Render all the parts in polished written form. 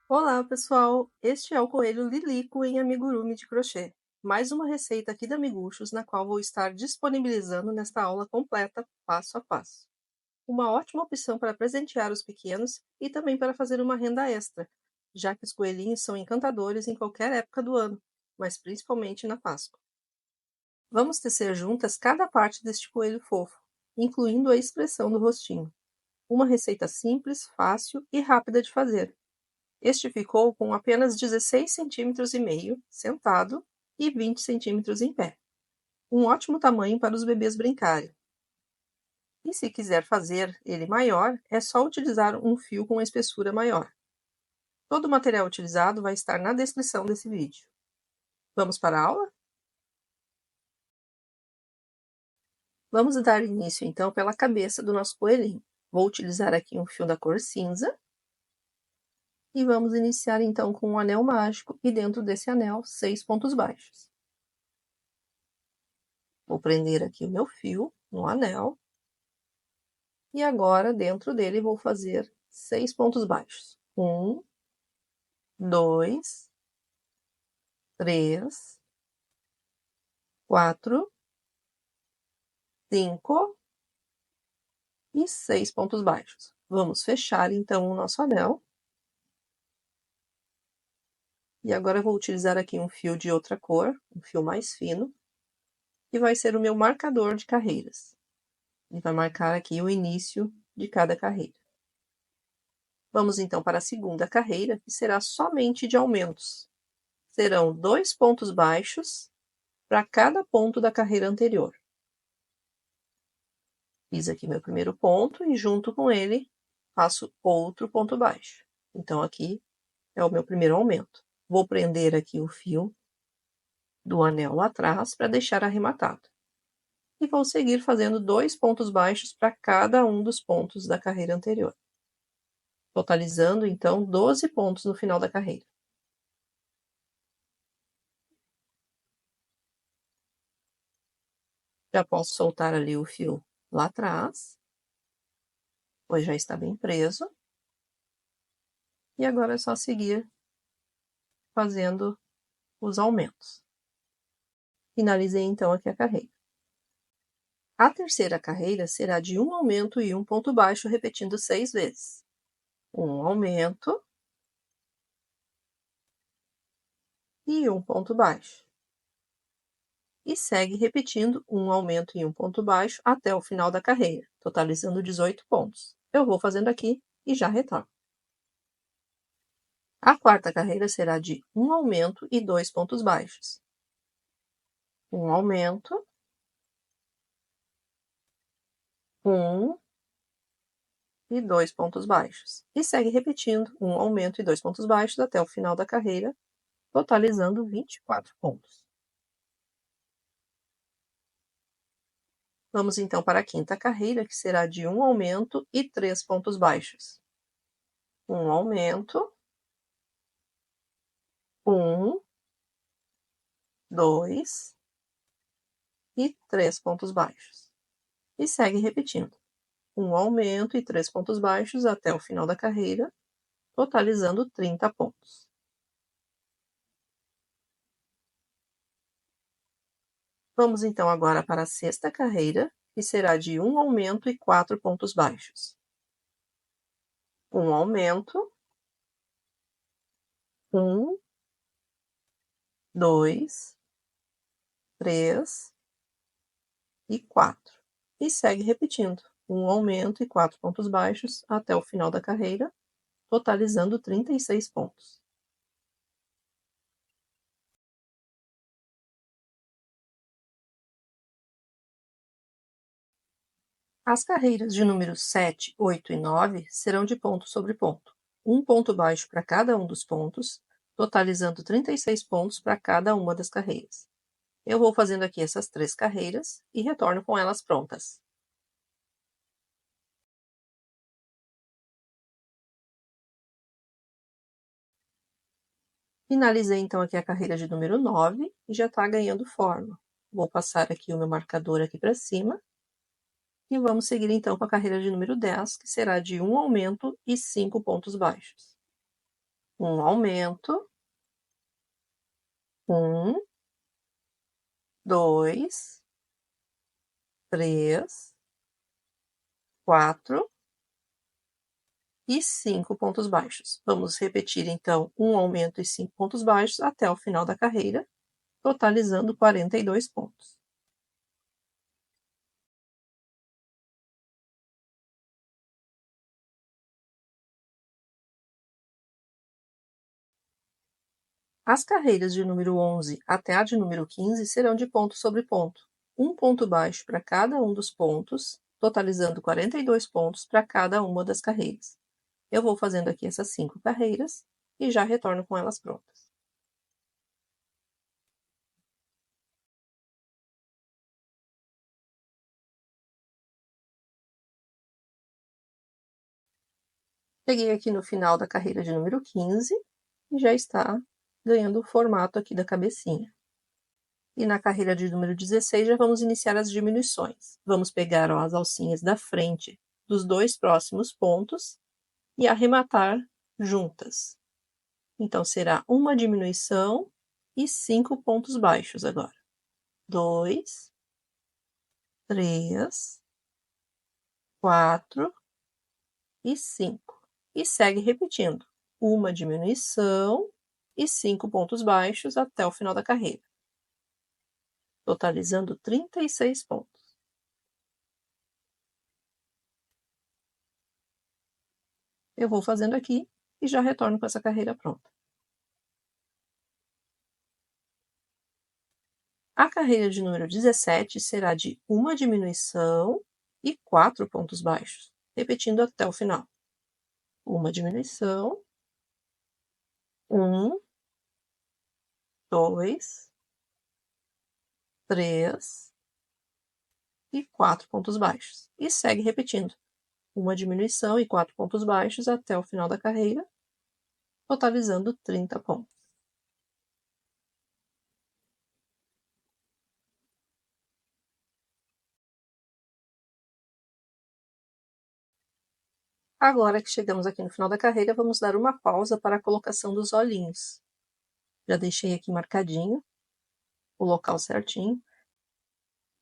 Olá, pessoal! Este é o coelho Lilico em amigurumi de crochê. Mais uma receita aqui da Miguxos, na qual vou estar disponibilizando nesta aula completa, passo a passo. Uma ótima opção para presentear os pequenos e também para fazer uma renda extra, já que os coelhinhos são encantadores em qualquer época do ano, mas principalmente na Páscoa. Vamos tecer juntas cada parte deste coelho fofo, incluindo a expressão do rostinho. Uma receita simples, fácil e rápida de fazer. Este ficou com apenas 16,5 cm sentado e 20 centímetros em pé. Um ótimo tamanho para os bebês brincarem. E se quiser fazer ele maior, é só utilizar um fio com espessura maior. Todo o material utilizado vai estar na descrição desse vídeo. Vamos para a aula? Vamos dar início então pela cabeça do nosso coelhinho. Vou utilizar aqui um fio da cor cinza. E vamos iniciar então com um anel mágico e dentro desse anel 6 pontos baixos. Vou prender aqui o meu fio no anel. E agora, dentro dele, vou fazer 6 pontos baixos. 1, 2, 3, 4, 5 e 6 pontos baixos. Vamos fechar, então, o nosso anel. E agora eu vou utilizar aqui um fio de outra cor, um fio mais fino, que vai ser o meu marcador de carreiras. Ele vai marcar aqui o início de cada carreira. Vamos então para a segunda carreira, que será somente de aumentos. Serão 2 pontos baixos para cada ponto da carreira anterior. Fiz aqui meu primeiro ponto e junto com ele faço outro ponto baixo. Então aqui é o meu primeiro aumento. Vou prender aqui o fio do anel lá atrás para deixar arrematado. E vou seguir fazendo 2 pontos baixos para cada um dos pontos da carreira anterior. Totalizando então 12 pontos no final da carreira. Já posso soltar ali o fio lá atrás, pois já está bem preso. E agora é só seguir fazendo os aumentos. Finalizei então aqui a carreira. A terceira carreira será de um aumento e um ponto baixo, repetindo 6 vezes. Um aumento e um ponto baixo. E segue repetindo um aumento e um ponto baixo até o final da carreira, totalizando 18 pontos. Eu vou fazendo aqui e já retorno. A quarta carreira será de um aumento e 2 pontos baixos. Um aumento, um e 2 pontos baixos. E segue repetindo um aumento e 2 pontos baixos até o final da carreira, totalizando 24 pontos. Vamos então para a quinta carreira, que será de um aumento e 3 pontos baixos. Um aumento, um, 2 e 3 pontos baixos. E segue repetindo. Um aumento e 3 pontos baixos até o final da carreira, totalizando 30 pontos. Vamos então agora para a sexta carreira, que será de um aumento e 4 pontos baixos. Um aumento, um, 2, 3 e 4. E segue repetindo, um aumento e 4 pontos baixos até o final da carreira, totalizando 36 pontos. As carreiras de números 7, 8 e 9 serão de ponto sobre ponto. Um ponto baixo para cada um dos pontos, totalizando 36 pontos para cada uma das carreiras. Eu vou fazendo aqui essas 3 carreiras e retorno com elas prontas. Finalizei então aqui a carreira de número 9 e já está ganhando forma. Vou passar aqui o meu marcador aqui para cima. E vamos seguir então com a carreira de número 10, que será de um aumento e 5 pontos baixos. um aumento, 1, 2, 3, 4 e 5 pontos baixos. Vamos repetir, então, um aumento e 5 pontos baixos até o final da carreira, totalizando 42 pontos. As carreiras de número 11 até a de número 15 serão de ponto sobre ponto, um ponto baixo para cada um dos pontos, totalizando 42 pontos para cada uma das carreiras. Eu vou fazendo aqui essas 5 carreiras e já retorno com elas prontas. Cheguei aqui no final da carreira de número 15 e já está ganhando o formato aqui da cabecinha. E na carreira de número 16 já vamos iniciar as diminuições. Vamos pegar as alcinhas da frente dos 2 próximos pontos e arrematar juntas. Então será uma diminuição e 5 pontos baixos agora. 2, 3, 4 e 5. E segue repetindo. Uma diminuição e 5 pontos baixos até o final da carreira, totalizando 36 pontos. Eu vou fazendo aqui e já retorno com essa carreira pronta. A carreira de número 17 será de uma diminuição e 4 pontos baixos, repetindo até o final. Uma diminuição, 1, 2, 3 e 4 pontos baixos. E segue repetindo. Uma diminuição e 4 pontos baixos até o final da carreira, totalizando 30 pontos. Agora que chegamos aqui no final da carreira, vamos dar uma pausa para a colocação dos olhinhos. Já deixei aqui marcadinho o local certinho.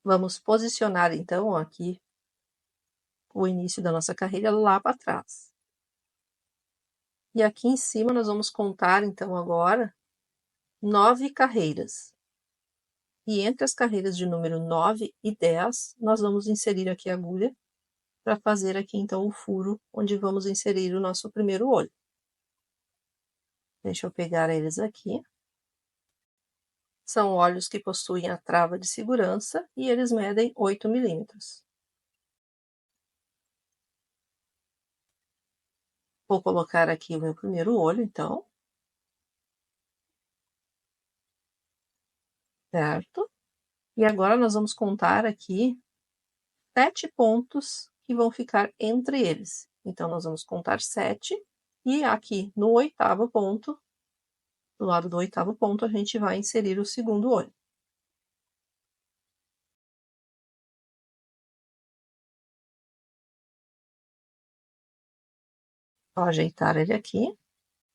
Vamos posicionar então aqui o início da nossa carreira lá para trás. E aqui em cima nós vamos contar então agora 9 carreiras. E entre as carreiras de número 9 e 10, nós vamos inserir aqui a agulha para fazer aqui então o furo onde vamos inserir o nosso primeiro olho. Deixa eu pegar eles aqui. São olhos que possuem a trava de segurança e eles medem 8 milímetros. Vou colocar aqui o meu primeiro olho, então. Certo? E agora nós vamos contar aqui 7 pontos que vão ficar entre eles. Então, nós vamos contar 7 e aqui no oitavo ponto, do lado do oitavo ponto, a gente vai inserir o segundo olho. Vou ajeitar ele aqui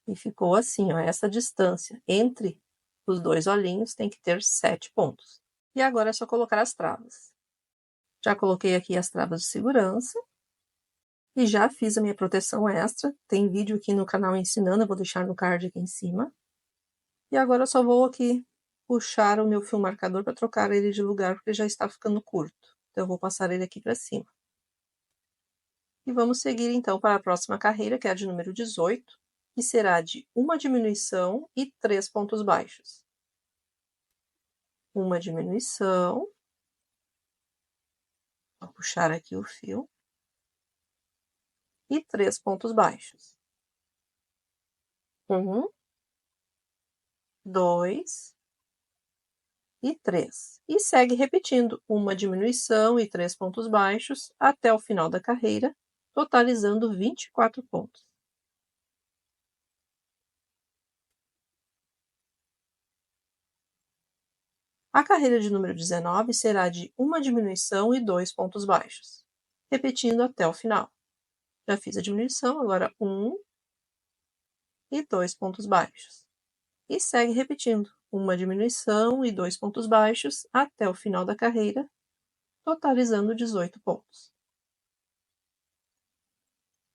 e ficou assim, ó, essa distância entre os 2 olhinhos tem que ter 7 pontos. E agora é só colocar as travas. Já coloquei aqui as travas de segurança e já fiz a minha proteção extra. Tem vídeo aqui no canal ensinando, eu vou deixar no card aqui em cima. E agora eu só vou aqui puxar o meu fio marcador para trocar ele de lugar, porque já está ficando curto. Então, eu vou passar ele aqui para cima. E vamos seguir então para a próxima carreira, que é a de número 18, que será de uma diminuição e 3 pontos baixos. Uma diminuição. Vou puxar aqui o fio. E 3 pontos baixos. 1, 2 e 3. E segue repetindo uma diminuição e 3 pontos baixos até o final da carreira, totalizando 24 pontos. A carreira de número 19 será de uma diminuição e 2 pontos baixos, repetindo até o final. Já fiz a diminuição, agora 1, e 2 pontos baixos. E segue repetindo uma diminuição e 2 pontos baixos até o final da carreira, totalizando 18 pontos.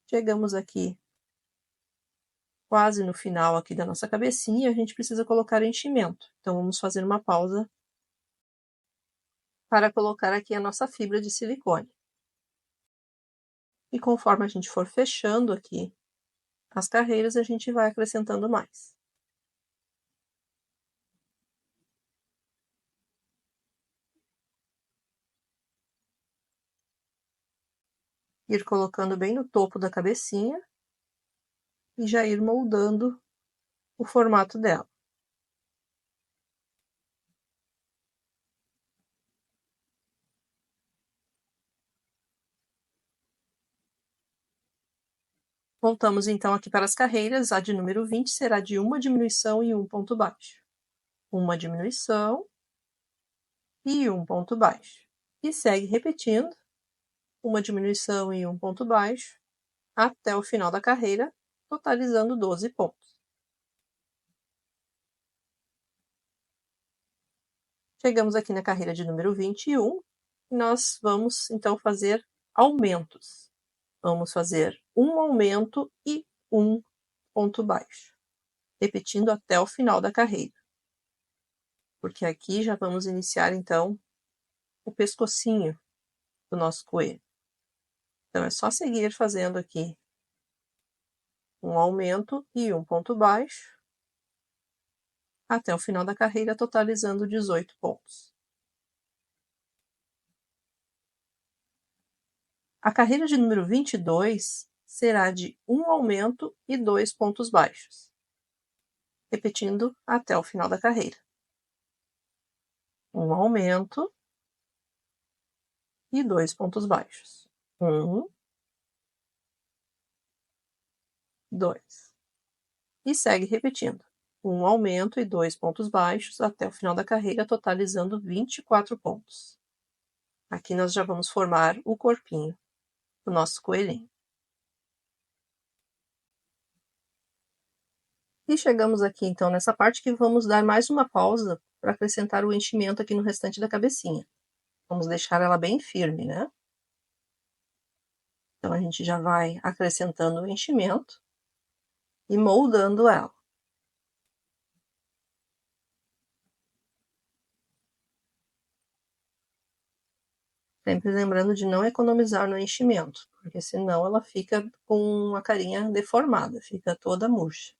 Chegamos aqui quase no final aqui da nossa cabecinha, a gente precisa colocar enchimento. Então vamos fazer uma pausa para colocar aqui a nossa fibra de silicone. E conforme a gente for fechando aqui as carreiras, a gente vai acrescentando mais. Ir colocando bem no topo da cabecinha e já ir moldando o formato dela. Voltamos então aqui para as carreiras, a de número 20 será de uma diminuição e um ponto baixo. Uma diminuição e um ponto baixo. E segue repetindo, uma diminuição e um ponto baixo, até o final da carreira, totalizando 12 pontos. Chegamos aqui na carreira de número 21, e nós vamos então fazer aumentos. Vamos fazer um aumento e um ponto baixo, repetindo até o final da carreira. Porque aqui já vamos iniciar então o pescocinho do nosso coelho. Então é só seguir fazendo aqui um aumento e um ponto baixo até o final da carreira, totalizando 18 pontos. A carreira de número 22 será de um aumento e 2 pontos baixos, repetindo até o final da carreira. Um aumento e 2 pontos baixos. 1, 2. E segue repetindo. Um aumento e 2 pontos baixos até o final da carreira, totalizando 24 pontos. Aqui nós já vamos formar o corpinho do nosso coelhinho. E chegamos aqui então nessa parte que vamos dar mais uma pausa para acrescentar o enchimento aqui no restante da cabecinha. Vamos deixar ela bem firme, né? Então a gente já vai acrescentando o enchimento e moldando ela. Sempre lembrando de não economizar no enchimento, porque senão ela fica com uma carinha deformada, fica toda murcha.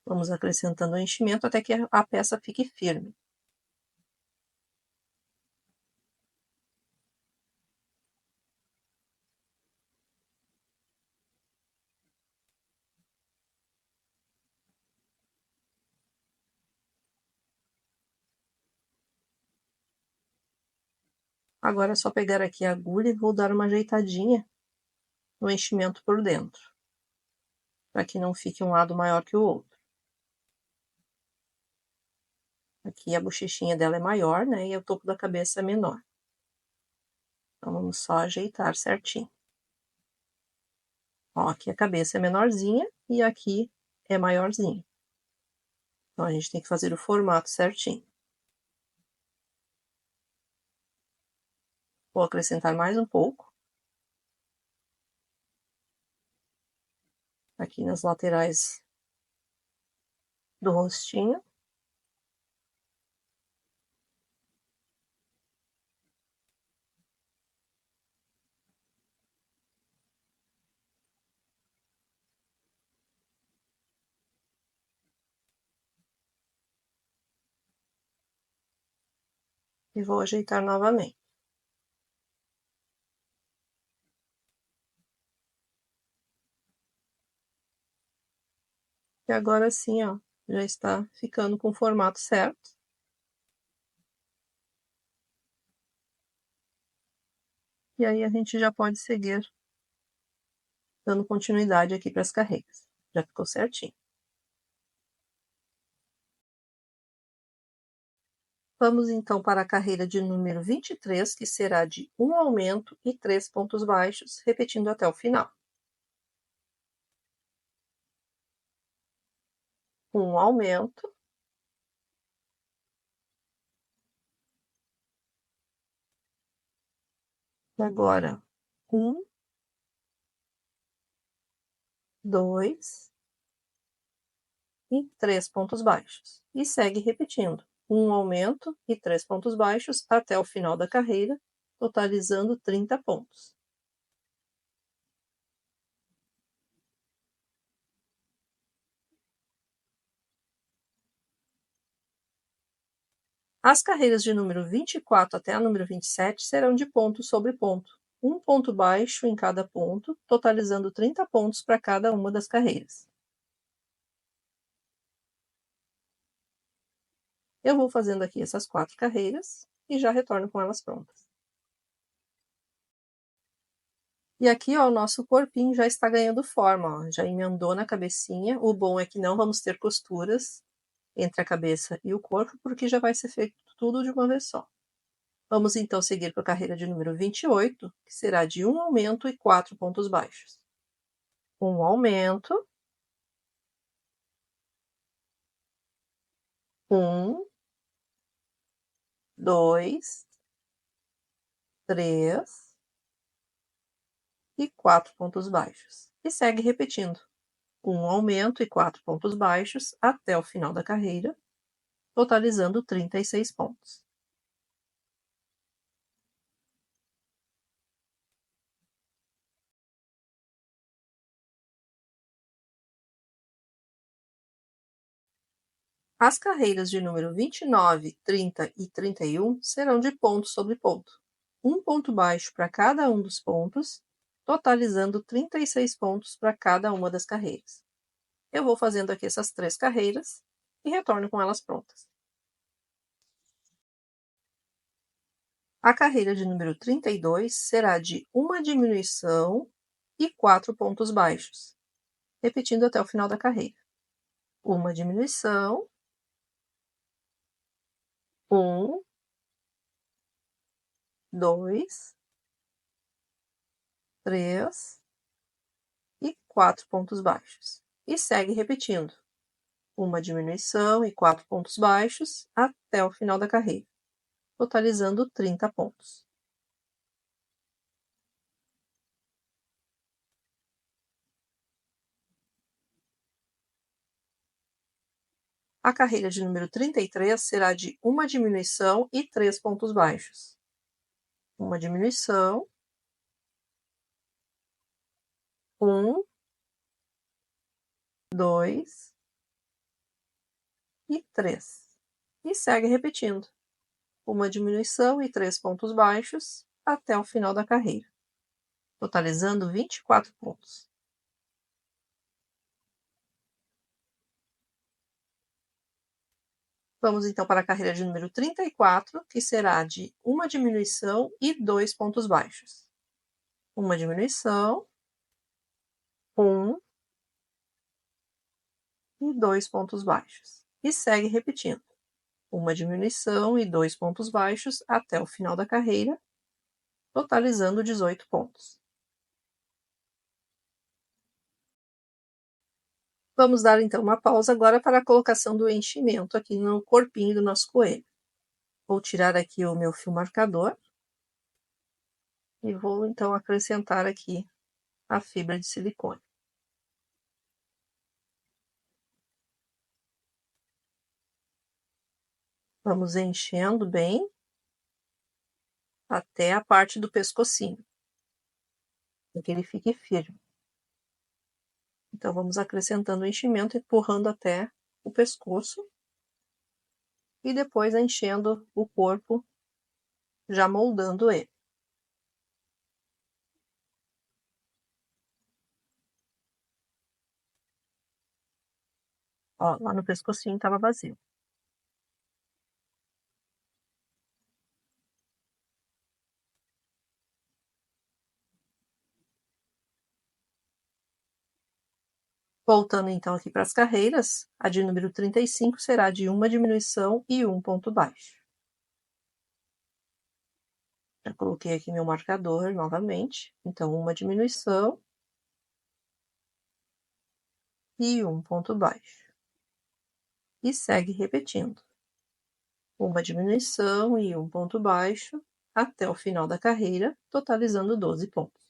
Vamos acrescentando o enchimento até que a peça fique firme. Agora é só pegar aqui a agulha e vou dar uma ajeitadinha no enchimento por dentro, para que não fique um lado maior que o outro. Aqui a bochechinha dela é maior, né, e o topo da cabeça é menor. Então vamos só ajeitar certinho. Ó, aqui a cabeça é menorzinha e aqui é maiorzinha. Então a gente tem que fazer o formato certinho. Vou acrescentar mais um pouco. Aqui nas laterais do rostinho. E vou ajeitar novamente. E agora sim, ó, já está ficando com o formato certo. E aí a gente já pode seguir dando continuidade aqui para as carreiras. Já ficou certinho. Vamos então para a carreira de número 23, que será de um aumento e 3 pontos baixos, repetindo até o final. um aumento, agora 1, 2 e 3 pontos baixos. E segue repetindo, um aumento e 3 pontos baixos até o final da carreira, totalizando 30 pontos. As carreiras de número 24 até a número 27 serão de ponto sobre ponto, um ponto baixo em cada ponto, totalizando 30 pontos para cada uma das carreiras. Eu vou fazendo aqui essas 4 carreiras e já retorno com elas prontas. E aqui, ó, o nosso corpinho já está ganhando forma, ó, já emendou na cabecinha. O bom é que não vamos ter costuras entre a cabeça e o corpo, porque já vai ser feito tudo de uma vez só. Vamos então seguir para a carreira de número 28, que será de um aumento e 4 pontos baixos. Um aumento, 1, 2, 3 e 4 pontos baixos. E segue repetindo, um aumento e 4 pontos baixos até o final da carreira, totalizando 36 pontos. As carreiras de número 29, 30 e 31 serão de ponto sobre ponto, um ponto baixo para cada um dos pontos, totalizando 36 pontos para cada uma das carreiras. Eu vou fazendo aqui essas 3 carreiras e retorno com elas prontas. A carreira de número 32 será de uma diminuição e 4 pontos baixos, repetindo até o final da carreira. Uma diminuição, 1, 2, 3 e 4 pontos baixos. E segue repetindo, uma diminuição e 4 pontos baixos até o final da carreira, totalizando 30 pontos. A carreira de número 33 será de uma diminuição e 3 pontos baixos. Uma diminuição, 1, 2 e 3. E segue repetindo, uma diminuição e 3 pontos baixos até o final da carreira, totalizando 24 pontos. Vamos então para a carreira de número 34, que será de uma diminuição e 2 pontos baixos. Uma diminuição, 1 e 2 pontos baixos. E segue repetindo, uma diminuição e 2 pontos baixos até o final da carreira, totalizando 18 pontos. Vamos dar então uma pausa agora para a colocação do enchimento aqui no corpinho do nosso coelho. Vou tirar aqui o meu fio marcador e vou então acrescentar aqui a fibra de silicone. Vamos enchendo bem até a parte do pescocinho, para que ele fique firme. Então vamos acrescentando o enchimento, empurrando até o pescoço e depois enchendo o corpo, já moldando ele. Ó, lá no pescocinho estava vazio. Voltando então aqui para as carreiras, a de número 35 será de uma diminuição e um ponto baixo. Já coloquei aqui meu marcador novamente, então uma diminuição e um ponto baixo. e segue repetindo. Uma diminuição e um ponto baixo até o final da carreira, totalizando 12 pontos.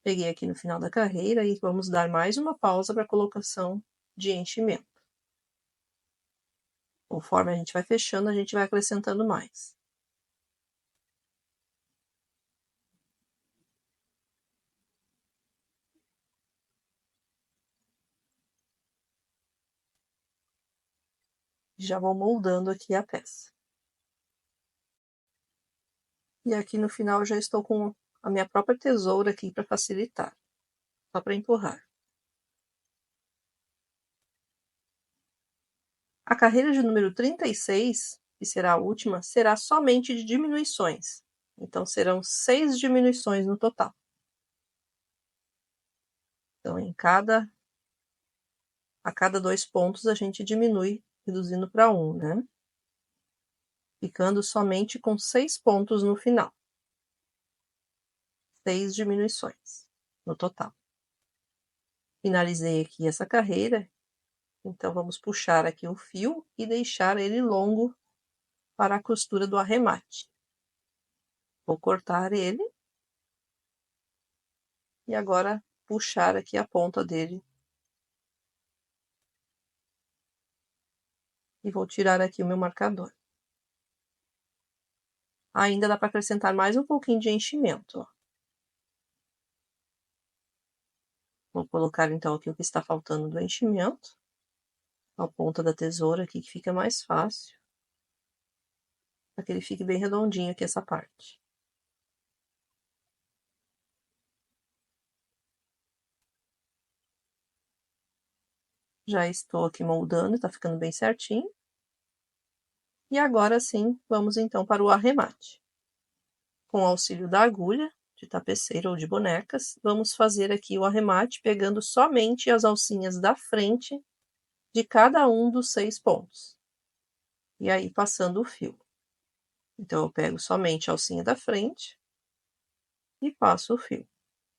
Peguei aqui no final da carreira e vamos dar mais uma pausa para a colocação de enchimento. Conforme a gente vai fechando, a gente vai acrescentando mais. Já vou moldando aqui a peça. E aqui no final eu já estou com a minha própria tesoura aqui para facilitar, só para empurrar. A carreira de número 36, que será a última, será somente de diminuições. Então serão 6 diminuições no total. Então a cada 2 pontos a gente diminui, reduzindo para 1, né? Ficando somente com 6 pontos no final. 6 diminuições no total. Finalizei aqui essa carreira, então vamos puxar aqui o fio e deixar ele longo para a costura do arremate. Vou cortar ele e agora puxar aqui a ponta dele. E vou tirar aqui o meu marcador. Ainda dá para acrescentar mais um pouquinho de enchimento, ó. Vou colocar então aqui o que está faltando do enchimento. A ponta da tesoura aqui que fica mais fácil. Para que ele fique bem redondinho aqui essa parte. Já estou aqui moldando, está ficando bem certinho. E agora sim, vamos então para o arremate. Com o auxílio da agulha, de tapeceira ou de bonecas, vamos fazer aqui o arremate pegando somente as alcinhas da frente de cada um dos 6 pontos. E aí passando o fio. Então eu pego somente a alcinha da frente e passo o fio.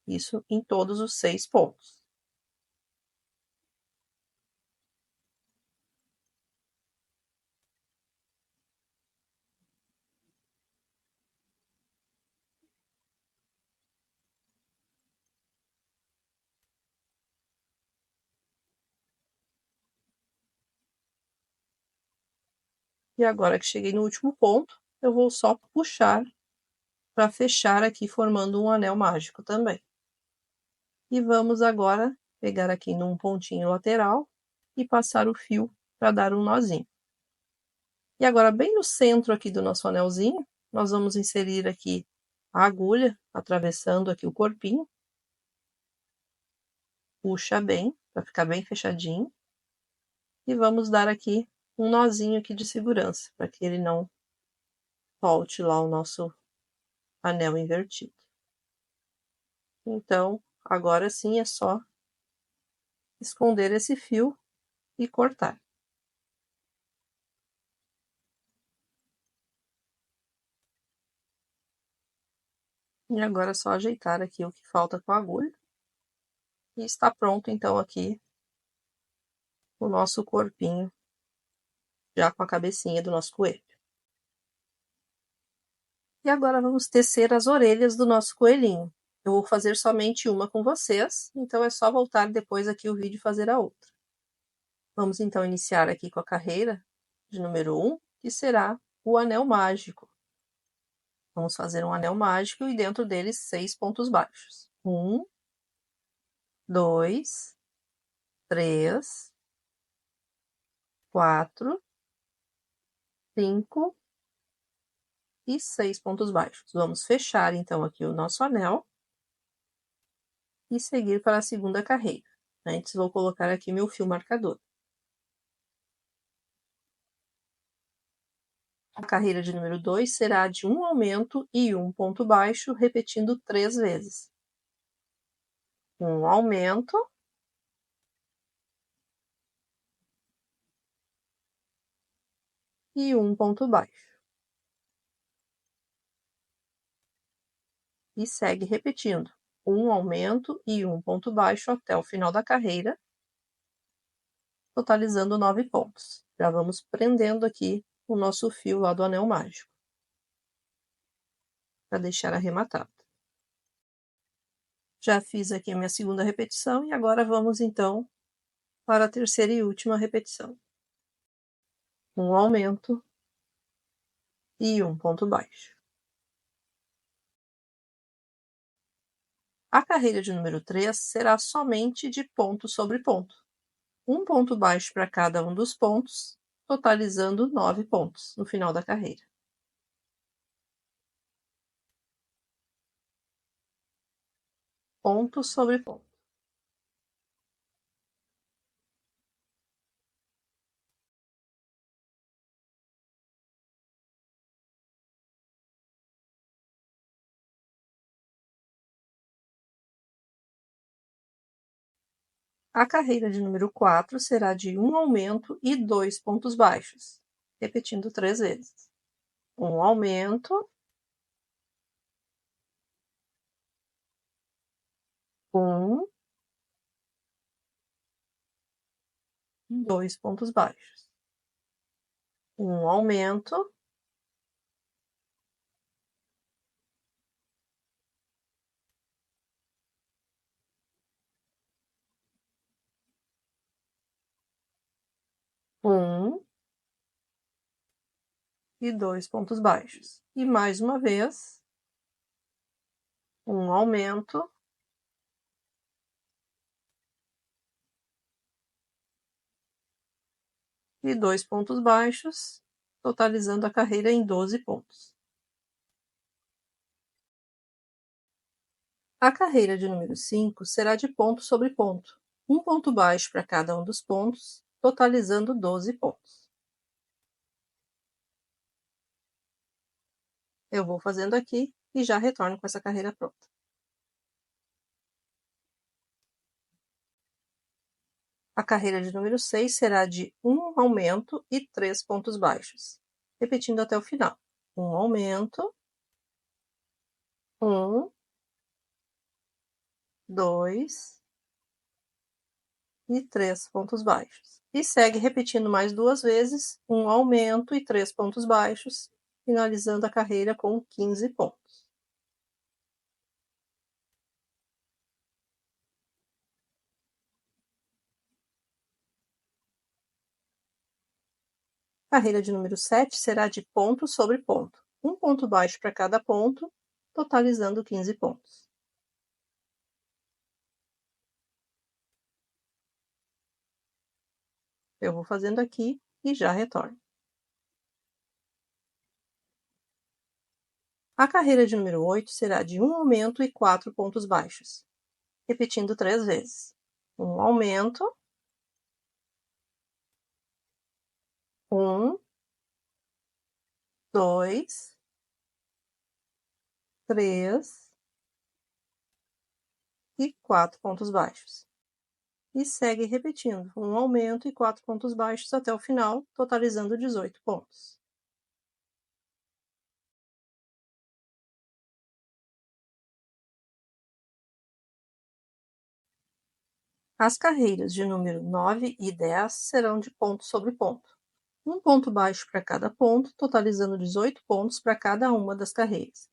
Isso em todos os 6 pontos. E agora que cheguei no último ponto, eu vou só puxar para fechar aqui formando um anel mágico também. E vamos agora pegar aqui num pontinho lateral e passar o fio para dar um nozinho. E agora bem no centro aqui do nosso anelzinho, nós vamos inserir aqui a agulha, atravessando aqui o corpinho. Puxa bem, para ficar bem fechadinho. E vamos dar aqui um nozinho aqui de segurança, para que ele não solte lá o nosso anel invertido. Então, agora sim é só esconder esse fio e cortar. E agora é só ajeitar aqui o que falta com a agulha. E está pronto então aqui o nosso corpinho, já com a cabecinha do nosso coelho. E agora vamos tecer as orelhas do nosso coelhinho. Eu vou fazer somente uma com vocês, então é só voltar depois aqui o vídeo e fazer a outra. Vamos então iniciar aqui com a carreira de número 1, que será o anel mágico. Vamos fazer um anel mágico e dentro dele 6 pontos baixos. 1, 2, 3, 4, 5 e 6 pontos baixos. Vamos fechar então aqui o nosso anel e seguir para a segunda carreira. Antes vou colocar aqui meu fio marcador. A carreira de número 2 será de um aumento e um ponto baixo, repetindo 3 vezes. Um aumento e um ponto baixo. E segue repetindo. Um aumento e um ponto baixo até o final da carreira. totalizando 9 pontos. Já vamos prendendo aqui o nosso fio lá do anel mágico, para deixar arrematado. Já fiz aqui a minha segunda repetição e agora vamos então para a terceira e última repetição. Um aumento e um ponto baixo. A carreira de número 3 será somente de ponto sobre ponto. Um ponto baixo para cada um dos pontos, totalizando 9 pontos no final da carreira. Ponto sobre ponto. A carreira de número 4 será de um aumento e 2 pontos baixos, repetindo 3 vezes. Um aumento, um, 2 pontos baixos. Um aumento, um e 2 pontos baixos. E mais uma vez, um aumento, e 2 pontos baixos, totalizando a carreira em 12 pontos. A carreira de número 5 será de ponto sobre ponto, um ponto baixo para cada um dos pontos, totalizando 12 pontos. Eu vou fazendo aqui e já retorno com essa carreira pronta. A carreira de número 6 será de um aumento e 3 pontos baixos, repetindo até o final. Um aumento, um, 2 e 3 pontos baixos. E segue repetindo mais 2 vezes, um aumento e 3 pontos baixos, finalizando a carreira com 15 pontos. Carreira de número 7 será de ponto sobre ponto, um ponto baixo para cada ponto, totalizando 15 pontos. Eu vou fazendo aqui e já retorno. A carreira de número 8 será de um aumento e 4 pontos baixos, repetindo 3 vezes. Um aumento, um, 2, 3 e 4 pontos baixos. E segue repetindo, um aumento e 4 pontos baixos até o final, totalizando 18 pontos. As carreiras de número 9 e 10 serão de ponto sobre ponto. Um ponto baixo para cada ponto, totalizando 18 pontos para cada uma das carreiras.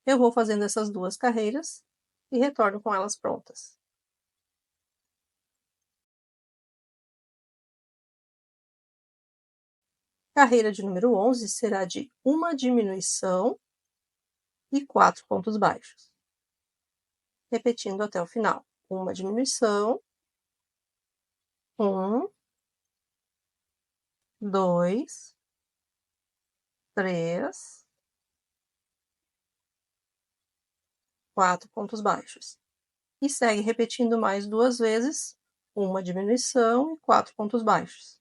Eu vou fazendo essas duas carreiras e retorno com elas prontas. Carreira de número 11 será de uma diminuição e 4 pontos baixos. Repetindo até o final. Uma diminuição, 1, 2, 3, 4 pontos baixos. E segue repetindo mais 2 vezes, uma diminuição e 4 pontos baixos,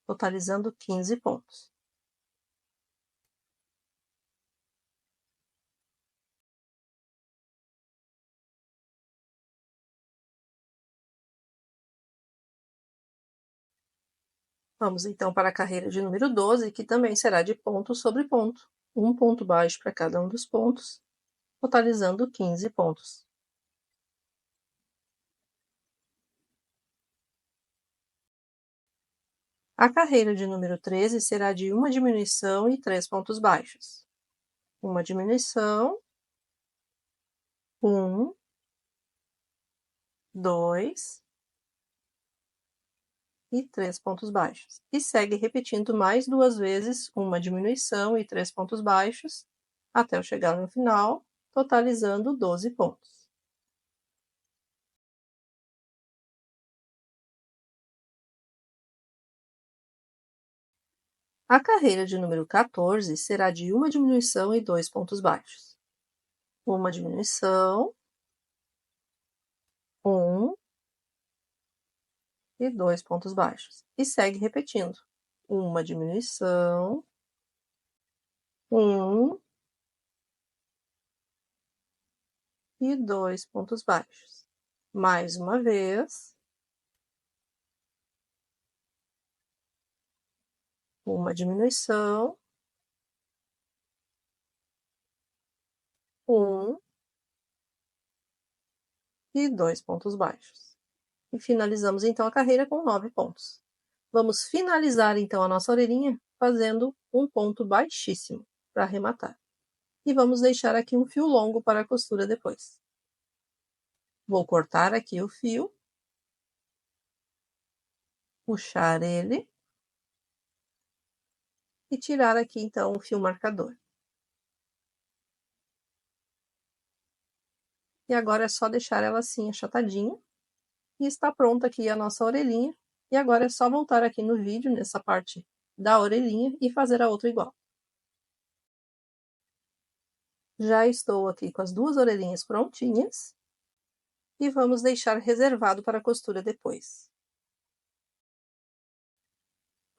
totalizando 15 pontos. Vamos então para a carreira de número 12, que também será de ponto sobre ponto, um ponto baixo para cada um dos pontos, totalizando 15 pontos. A carreira de número 13 será de uma diminuição e 3 pontos baixos. Uma diminuição, 1, 2 e 3 pontos baixos. E segue repetindo mais 2 vezes uma diminuição e 3 pontos baixos, até eu chegar no final, totalizando 12 pontos. A carreira de número 14 será de uma diminuição e 2 pontos baixos. Uma diminuição, 1 e 2 pontos baixos. E segue repetindo. Uma diminuição, 1 e 2 pontos baixos. Mais uma vez. Uma diminuição, 1 e 2 pontos baixos. E finalizamos então a carreira com 9 pontos. Vamos finalizar então a nossa orelhinha fazendo um ponto baixíssimo para arrematar. E vamos deixar aqui um fio longo para a costura depois. Vou cortar aqui o fio, puxar ele e tirar aqui então o fio marcador. E agora é só deixar ela assim achatadinha. E está pronta aqui a nossa orelhinha. E agora é só voltar aqui no vídeo, nessa parte da orelhinha, e fazer a outra igual. Já estou aqui com as duas orelhinhas prontinhas. E vamos deixar reservado para a costura depois.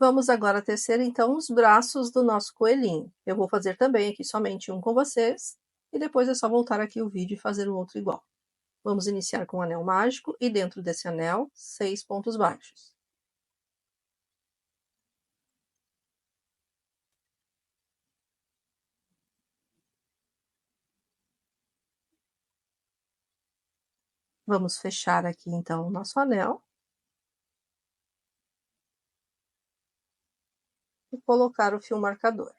Vamos agora tecer então os braços do nosso coelhinho. Eu vou fazer também aqui somente um com vocês. E depois é só voltar aqui o vídeo e fazer o outro igual. Vamos iniciar com o anel mágico e dentro desse anel, 6 pontos baixos. Vamos fechar aqui então o nosso anel. E colocar o fio marcador.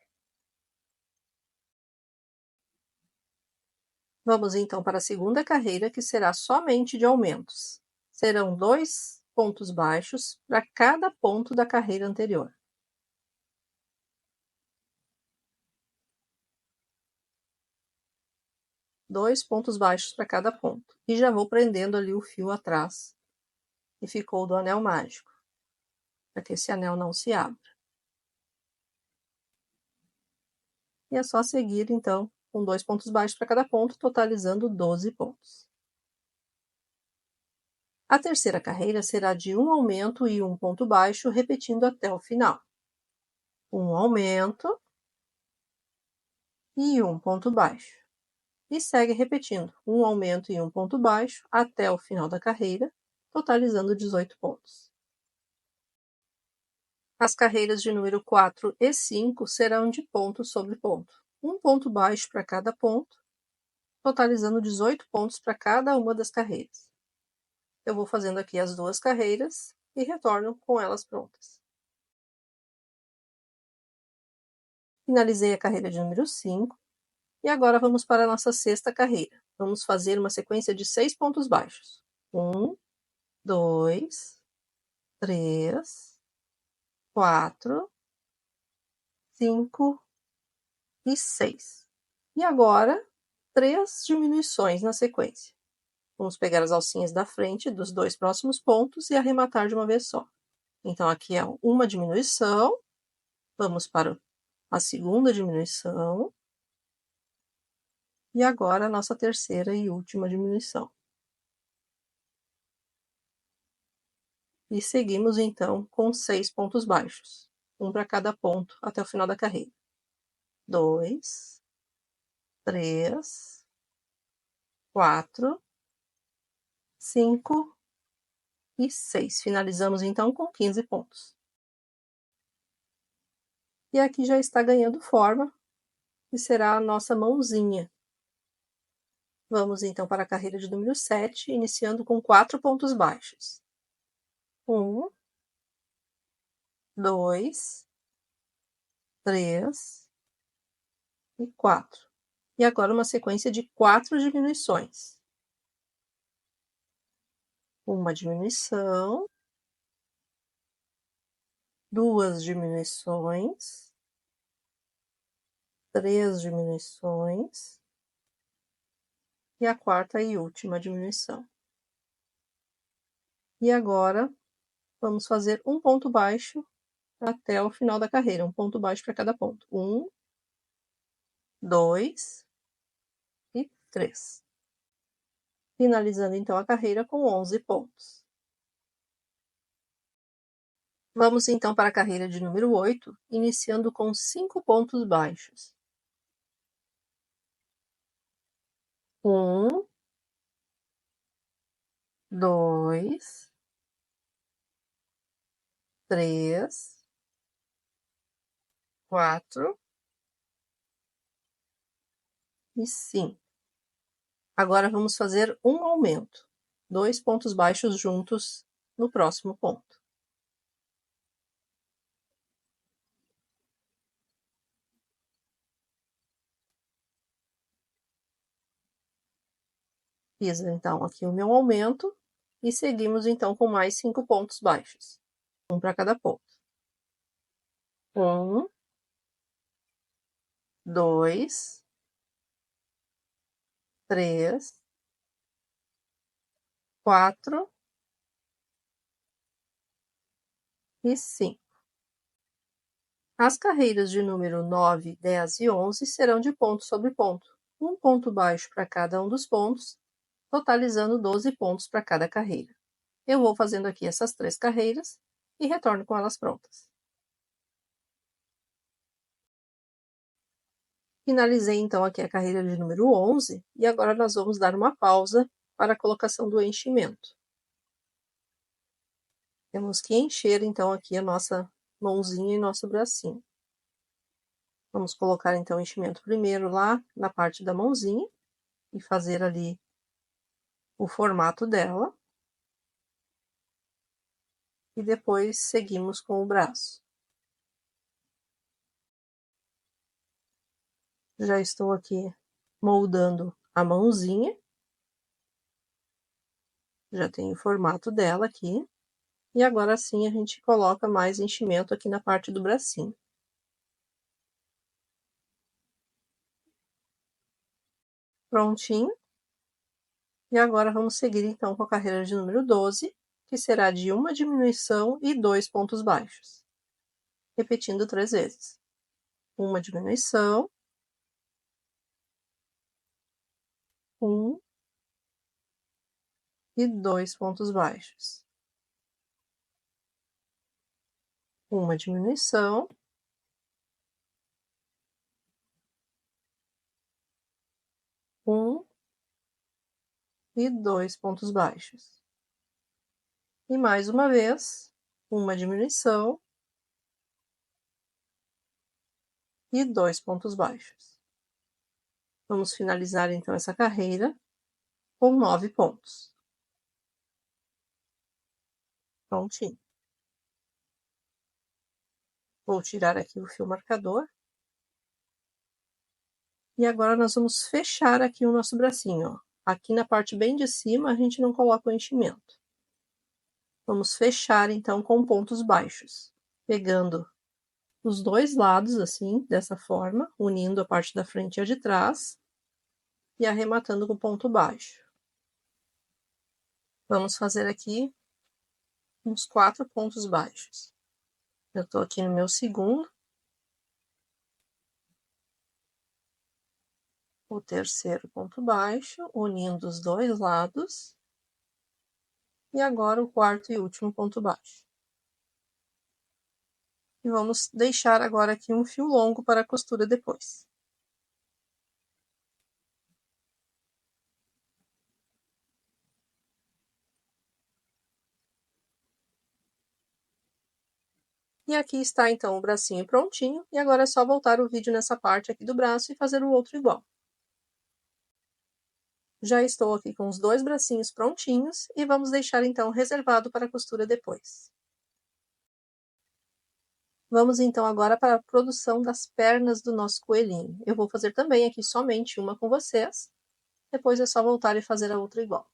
Vamos então para a segunda carreira, que será somente de aumentos. Serão 2 pontos baixos para cada ponto da carreira anterior. Dois pontos baixos para cada ponto. E já vou prendendo ali o fio atrás, que ficou do anel mágico, para que esse anel não se abra. E é só seguir, então, com 2 pontos baixos para cada ponto, totalizando 12 pontos. A terceira carreira será de um aumento e um ponto baixo, repetindo até o final. Um aumento e um ponto baixo. E segue repetindo, um aumento e um ponto baixo até o final da carreira, totalizando 18 pontos. As carreiras de número 4 e 5 serão de ponto sobre ponto. Um ponto baixo para cada ponto, totalizando 18 pontos para cada uma das carreiras. Eu vou fazendo aqui as duas carreiras e retorno com elas prontas. Finalizei a carreira de número 5 e agora vamos para a nossa sexta carreira. Vamos fazer uma sequência de 6 pontos baixos. 1, 2, 3, 4, 5 e 6. E agora, 3 diminuições na sequência. Vamos pegar as alcinhas da frente dos 2 próximos pontos e arrematar de uma vez só. Então, aqui é uma diminuição. Vamos para a segunda diminuição. E agora a nossa terceira e última diminuição. E seguimos, então, com 6 pontos baixos. Um para cada ponto até o final da carreira. 2, 3, 4, 5 e 6. Finalizamos, então, com 15 pontos. E aqui já está ganhando forma, e será a nossa mãozinha. Vamos, então, para a carreira de número 7, iniciando com 4 pontos baixos. 1, 2, 3 e 4. E agora uma sequência de 4 diminuições. Uma diminuição, 2 diminuições, 3 diminuições e a quarta e última diminuição. E agora vamos fazer um ponto baixo até o final da carreira, um ponto baixo para cada ponto. 1, 2 e 3. Finalizando então a carreira com 11 pontos. Vamos então para a carreira de número 8, iniciando com 5 pontos baixos. 1, 2, 3, 4 e 5. Agora vamos fazer um aumento, 2 pontos baixos juntos no próximo ponto. Fiz então aqui o meu aumento e seguimos então com mais 5 pontos baixos, um para cada ponto. 1, 2, 3, 4 e 5. As carreiras de número 9, 10 e 11 serão de ponto sobre ponto, um ponto baixo para cada um dos pontos, totalizando 12 pontos para cada carreira. Eu vou fazendo aqui essas 3 carreiras e retorno com elas prontas. Finalizei então aqui a carreira de número 11 e agora nós vamos dar uma pausa para a colocação do enchimento. Temos que encher então aqui a nossa mãozinha e nosso bracinho. Vamos colocar então o enchimento primeiro lá na parte da mãozinha e fazer ali o formato dela. E depois seguimos com o braço. Já estou aqui moldando a mãozinha. Já tenho o formato dela aqui. E agora sim a gente coloca mais enchimento aqui na parte do bracinho. Prontinho. E agora vamos seguir então com a carreira de número 12, que será de uma diminuição e 2 pontos baixos. Repetindo 3 vezes. Uma diminuição. 1 e 2 pontos baixos. Uma diminuição. 1 e 2 pontos baixos. E mais uma vez, uma diminuição e 2 pontos baixos. Vamos finalizar então essa carreira com 9 pontos. Prontinho. Vou tirar aqui o fio marcador. E agora nós vamos fechar aqui o nosso bracinho, ó. Aqui na parte bem de cima a gente não coloca o enchimento. Vamos fechar então com pontos baixos, pegando os dois lados assim, dessa forma, unindo a parte da frente e a de trás e arrematando com ponto baixo. Vamos fazer aqui uns 4 pontos baixos. Eu tô aqui no meu segundo. O terceiro ponto baixo, unindo os dois lados. E agora o quarto e último ponto baixo. E vamos deixar agora aqui um fio longo para a costura depois. E aqui está então o bracinho prontinho, e agora é só voltar o vídeo nessa parte aqui do braço e fazer o outro igual. Já estou aqui com os 2 bracinhos prontinhos, e vamos deixar então reservado para a costura depois. Vamos então agora para a produção das pernas do nosso coelhinho. Eu vou fazer também aqui somente uma com vocês, depois é só voltar e fazer a outra igual.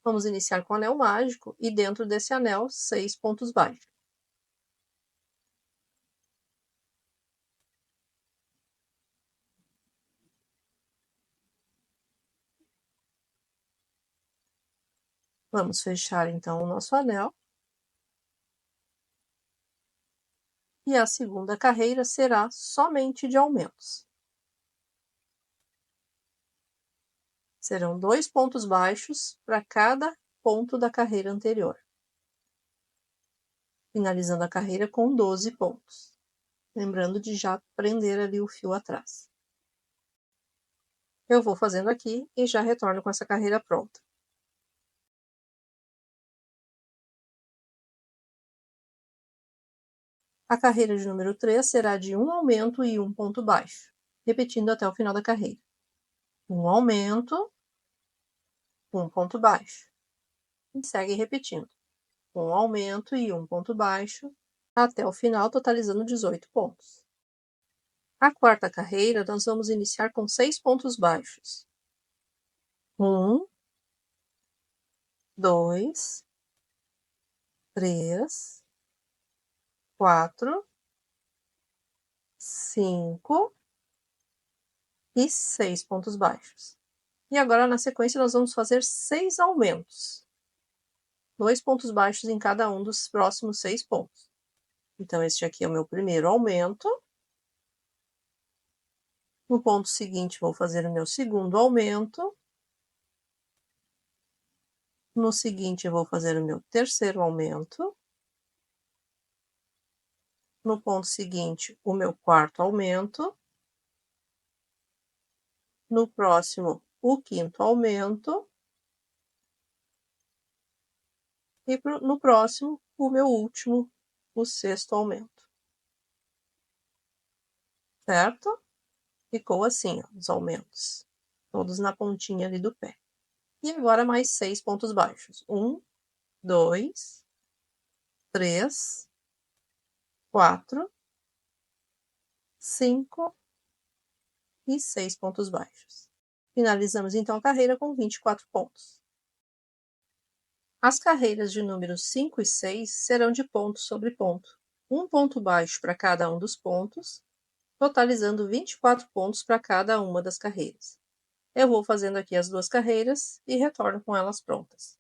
Vamos iniciar com o anel mágico e dentro desse anel 6 pontos baixos. Vamos fechar então o nosso anel. E a segunda carreira será somente de aumentos. Serão 2 pontos baixos para cada ponto da carreira anterior, finalizando a carreira com 12 pontos. Lembrando de já prender ali o fio atrás. Eu vou fazendo aqui e já retorno com essa carreira pronta. A carreira de número 3 será de um aumento e um ponto baixo, repetindo até o final da carreira. Um aumento, um ponto baixo. E segue repetindo. Um aumento e um ponto baixo, até o final, totalizando 18 pontos. A quarta carreira, nós vamos iniciar com 6 pontos baixos. 1, 2, 3, 4, 5 e 6 pontos baixos. E agora, na sequência, nós vamos fazer 6 aumentos. 2 pontos baixos em cada um dos próximos 6 pontos. Então, este aqui é o meu primeiro aumento. No ponto seguinte, vou fazer o meu segundo aumento. No seguinte, eu vou fazer o meu terceiro aumento. No ponto seguinte, o meu quarto aumento. No próximo, o quinto aumento. E no próximo, o meu último, o sexto aumento. Certo? Ficou assim, ó, os aumentos. Todos na pontinha ali do pé. E agora mais 6 pontos baixos. 1, 2, 3, 4, 5 e 6 pontos baixos. Finalizamos então a carreira com 24 pontos. As carreiras de números 5 e 6 serão de ponto sobre ponto, um ponto baixo para cada um dos pontos, totalizando 24 pontos para cada uma das carreiras. Eu vou fazendo aqui as duas carreiras e retorno com elas prontas.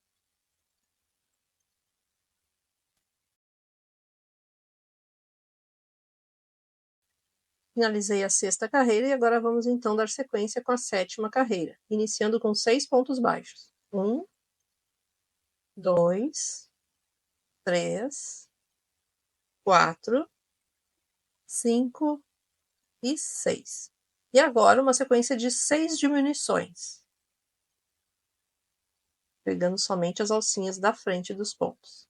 Finalizei a sexta carreira e agora vamos então dar sequência com a sétima carreira, iniciando com 6 pontos baixos. 1, 2, 3, 4, 5 e 6. E agora uma sequência de 6 diminuições, pegando somente as alcinhas da frente dos pontos.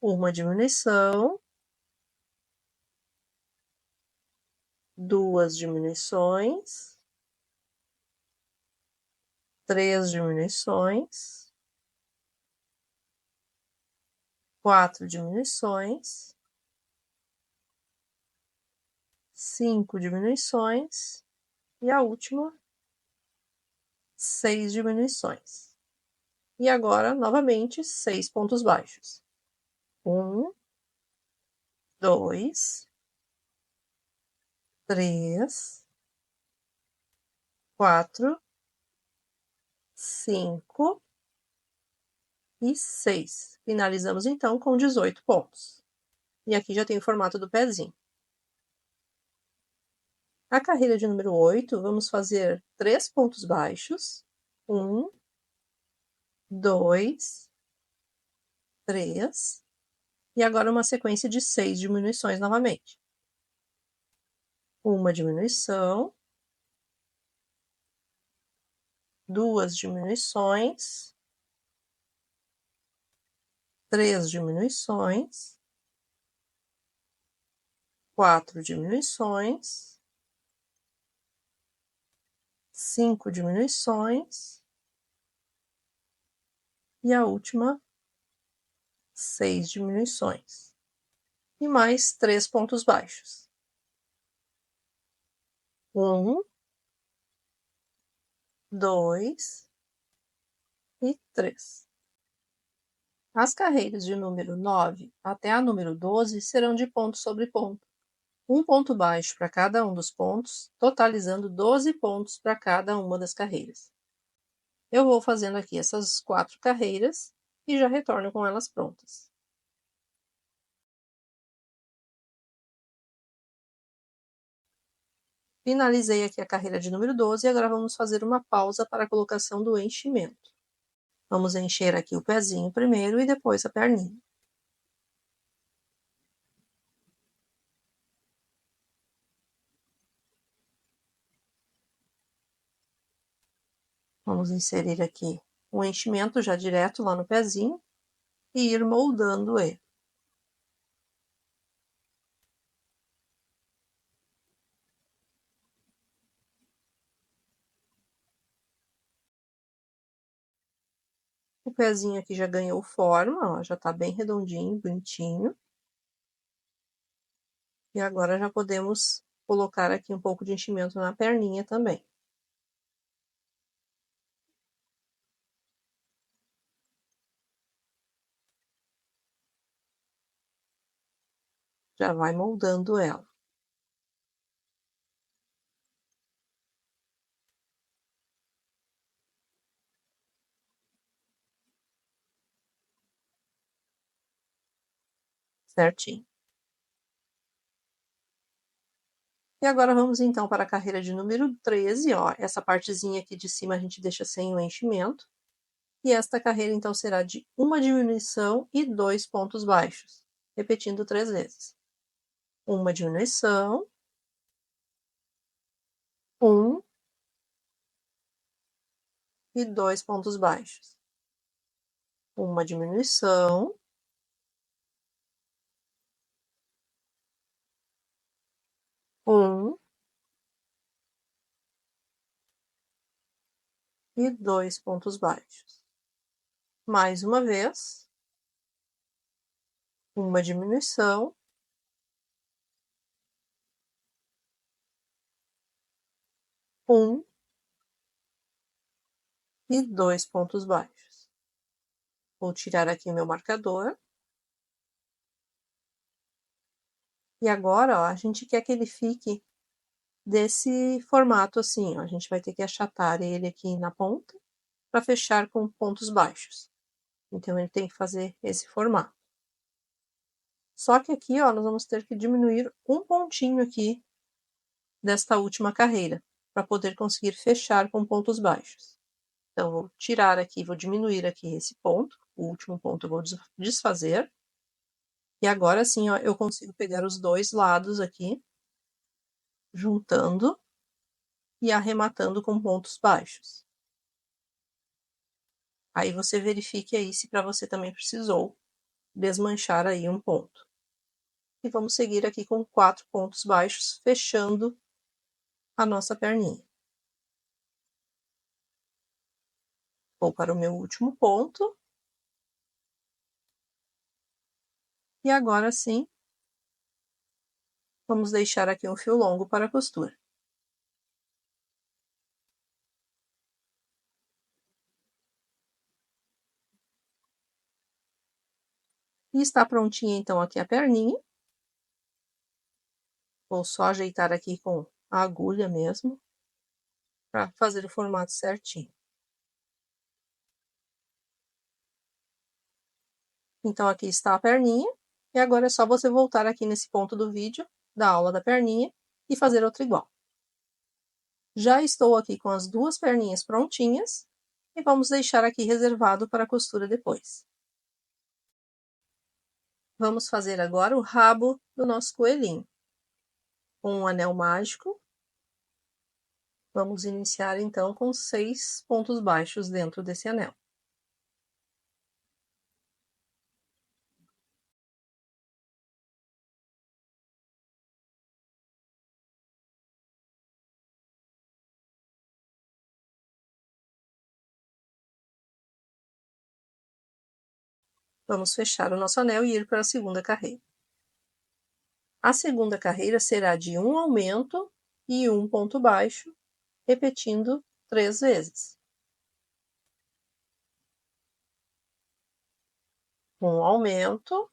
Uma diminuição, 2 diminuições, 3 diminuições, 4 diminuições, 5 diminuições e a última, 6 diminuições. E agora, novamente, 6 pontos baixos. 1, 2, 3, 4, 5 e 6. Finalizamos então com 18 pontos. E aqui já tem o formato do pezinho. A carreira de número 8, vamos fazer 3 pontos baixos. 1, 2, 3. E agora uma sequência de 6 diminuições novamente. Uma diminuição, 2 diminuições, 3 diminuições, 4 diminuições, 5 diminuições e a última, 6 diminuições. e mais 3 pontos baixos. 1, 2 e 3. As carreiras de número 9 até a número 12 serão de ponto sobre ponto. Um ponto baixo para cada um dos pontos, totalizando 12 pontos para cada uma das carreiras. Eu vou fazendo aqui essas 4 carreiras e já retorno com elas prontas. Finalizei aqui a carreira de número 12 e agora vamos fazer uma pausa para a colocação do enchimento. Vamos encher aqui o pezinho primeiro e depois a perninha. Vamos inserir aqui o enchimento já direto lá no pezinho e ir moldando ele. O pezinho aqui já ganhou forma, ó, já tá bem redondinho, bonitinho. E agora já podemos colocar aqui um pouco de enchimento na perninha também. Já vai moldando ela. Certinho. E agora vamos então para a carreira de número 13, ó. Essa partezinha aqui de cima a gente deixa sem o enchimento. E esta carreira então será de uma diminuição e 2 pontos baixos, repetindo 3 vezes. Uma diminuição, 1 e 2 pontos baixos. Uma diminuição, 1 e 2 pontos baixos. Mais uma vez, uma diminuição, 1 e 2 pontos baixos. Vou tirar aqui o meu marcador. E agora, ó, a gente quer que ele fique desse formato assim, ó. A gente vai ter que achatar ele aqui na ponta para fechar com pontos baixos. Então, ele tem que fazer esse formato. Só que aqui, ó, nós vamos ter que diminuir um pontinho aqui desta última carreira, para poder conseguir fechar com pontos baixos. Então, vou tirar aqui, vou diminuir aqui esse ponto, o último ponto eu vou desfazer. E agora sim, ó, eu consigo pegar os dois lados aqui, juntando e arrematando com pontos baixos. Aí você verifique aí se para você também precisou desmanchar aí um ponto. E vamos seguir aqui com 4 pontos baixos, fechando a nossa perninha. Vou para o meu último ponto. E agora sim, vamos deixar aqui um fio longo para a costura. E está prontinha então aqui a perninha. Vou só ajeitar aqui com a agulha mesmo, para fazer o formato certinho. Então aqui está a perninha, e agora é só você voltar aqui nesse ponto do vídeo, da aula da perninha, e fazer outra igual. Já estou aqui com as duas perninhas prontinhas, e vamos deixar aqui reservado para a costura depois. Vamos fazer agora o rabo do nosso coelhinho. Com um anel mágico, vamos iniciar então com 6 pontos baixos dentro desse anel. Vamos fechar o nosso anel e ir para a segunda carreira. A segunda carreira será de um aumento e um ponto baixo, repetindo 3 vezes. Um aumento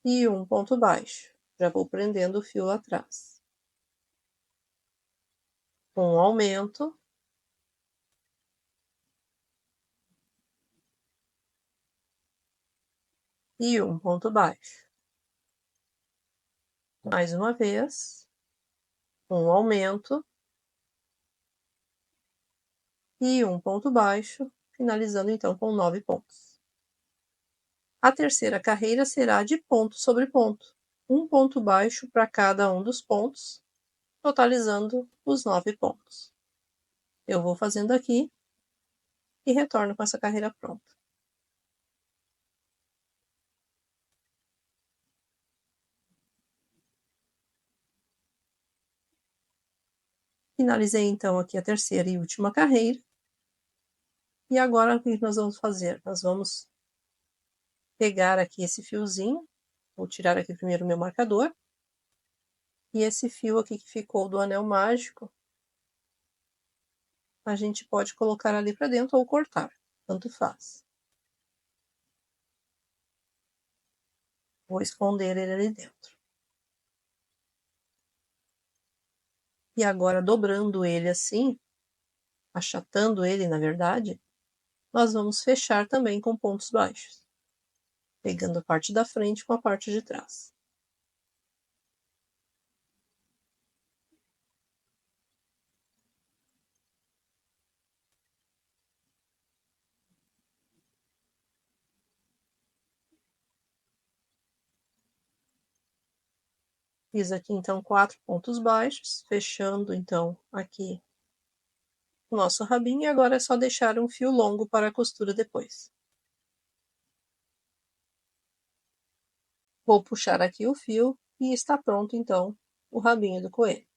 e um ponto baixo. Já vou prendendo o fio lá atrás. Um aumento e um ponto baixo. Mais uma vez, um aumento e um ponto baixo, finalizando então com 9 pontos. A terceira carreira será de ponto sobre ponto, um ponto baixo para cada um dos pontos, totalizando os 9 pontos. Eu vou fazendo aqui e retorno com essa carreira pronta. Finalizei então aqui a terceira e última carreira. E agora o que nós vamos fazer? Nós vamos pegar aqui esse fiozinho, vou tirar aqui primeiro o meu marcador, e esse fio aqui que ficou do anel mágico, a gente pode colocar ali para dentro ou cortar, tanto faz. Vou esconder ele ali dentro. E agora, dobrando ele assim, achatando ele, na verdade, nós vamos fechar também com pontos baixos, pegando a parte da frente com a parte de trás. Fiz aqui então 4 pontos baixos, fechando então aqui o nosso rabinho, e agora é só deixar um fio longo para a costura depois. Vou puxar aqui o fio e está pronto então o rabinho do coelho.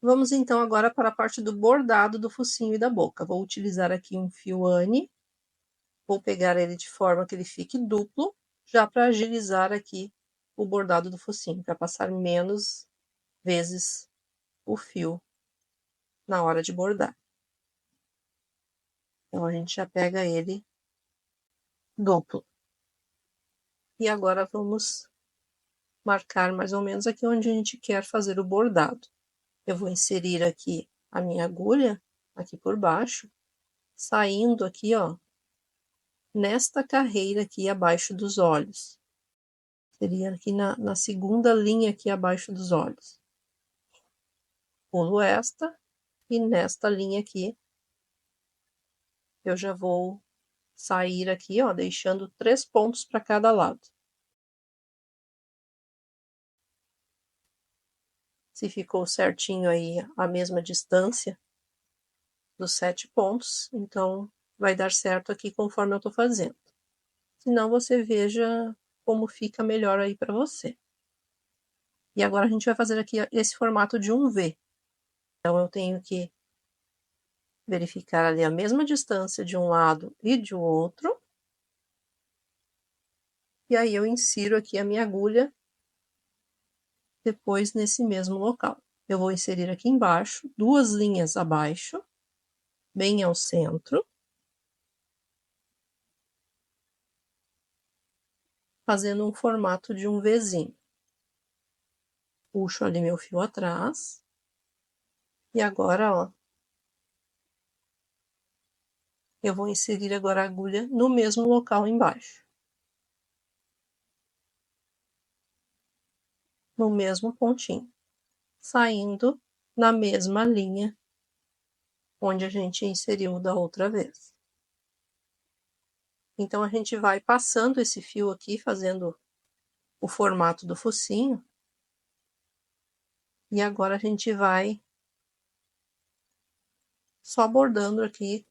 Vamos então agora para a parte do bordado do focinho e da boca. Vou utilizar aqui um fio Anne, vou pegar ele de forma que ele fique duplo, já para agilizar aqui o bordado do focinho, para passar menos vezes o fio na hora de bordar. Então a gente já pega ele duplo. E agora vamos marcar mais ou menos aqui onde a gente quer fazer o bordado. Eu vou inserir aqui a minha agulha, aqui por baixo, saindo aqui, ó, nesta carreira aqui abaixo dos olhos. Seria aqui na segunda linha aqui abaixo dos olhos. Pulo esta, e nesta linha aqui, eu já vou sair aqui, ó, deixando 3 pontos para cada lado. Se ficou certinho aí a mesma distância dos 7 pontos, então vai dar certo aqui conforme eu tô fazendo. Senão você veja como fica melhor aí para você. E agora a gente vai fazer aqui esse formato de um V. Então eu tenho que verificar ali a mesma distância de um lado e de outro. E aí eu insiro aqui a minha agulha depois nesse mesmo local. Eu vou inserir aqui embaixo, 2 linhas abaixo, bem ao centro, fazendo um formato de um Vzinho. Puxo ali meu fio atrás. E agora, ó, eu vou inserir agora a agulha no mesmo local embaixo. No mesmo pontinho, saindo na mesma linha onde a gente inseriu da outra vez. Então a gente vai passando esse fio aqui, fazendo o formato do focinho. E agora a gente vai só bordando aqui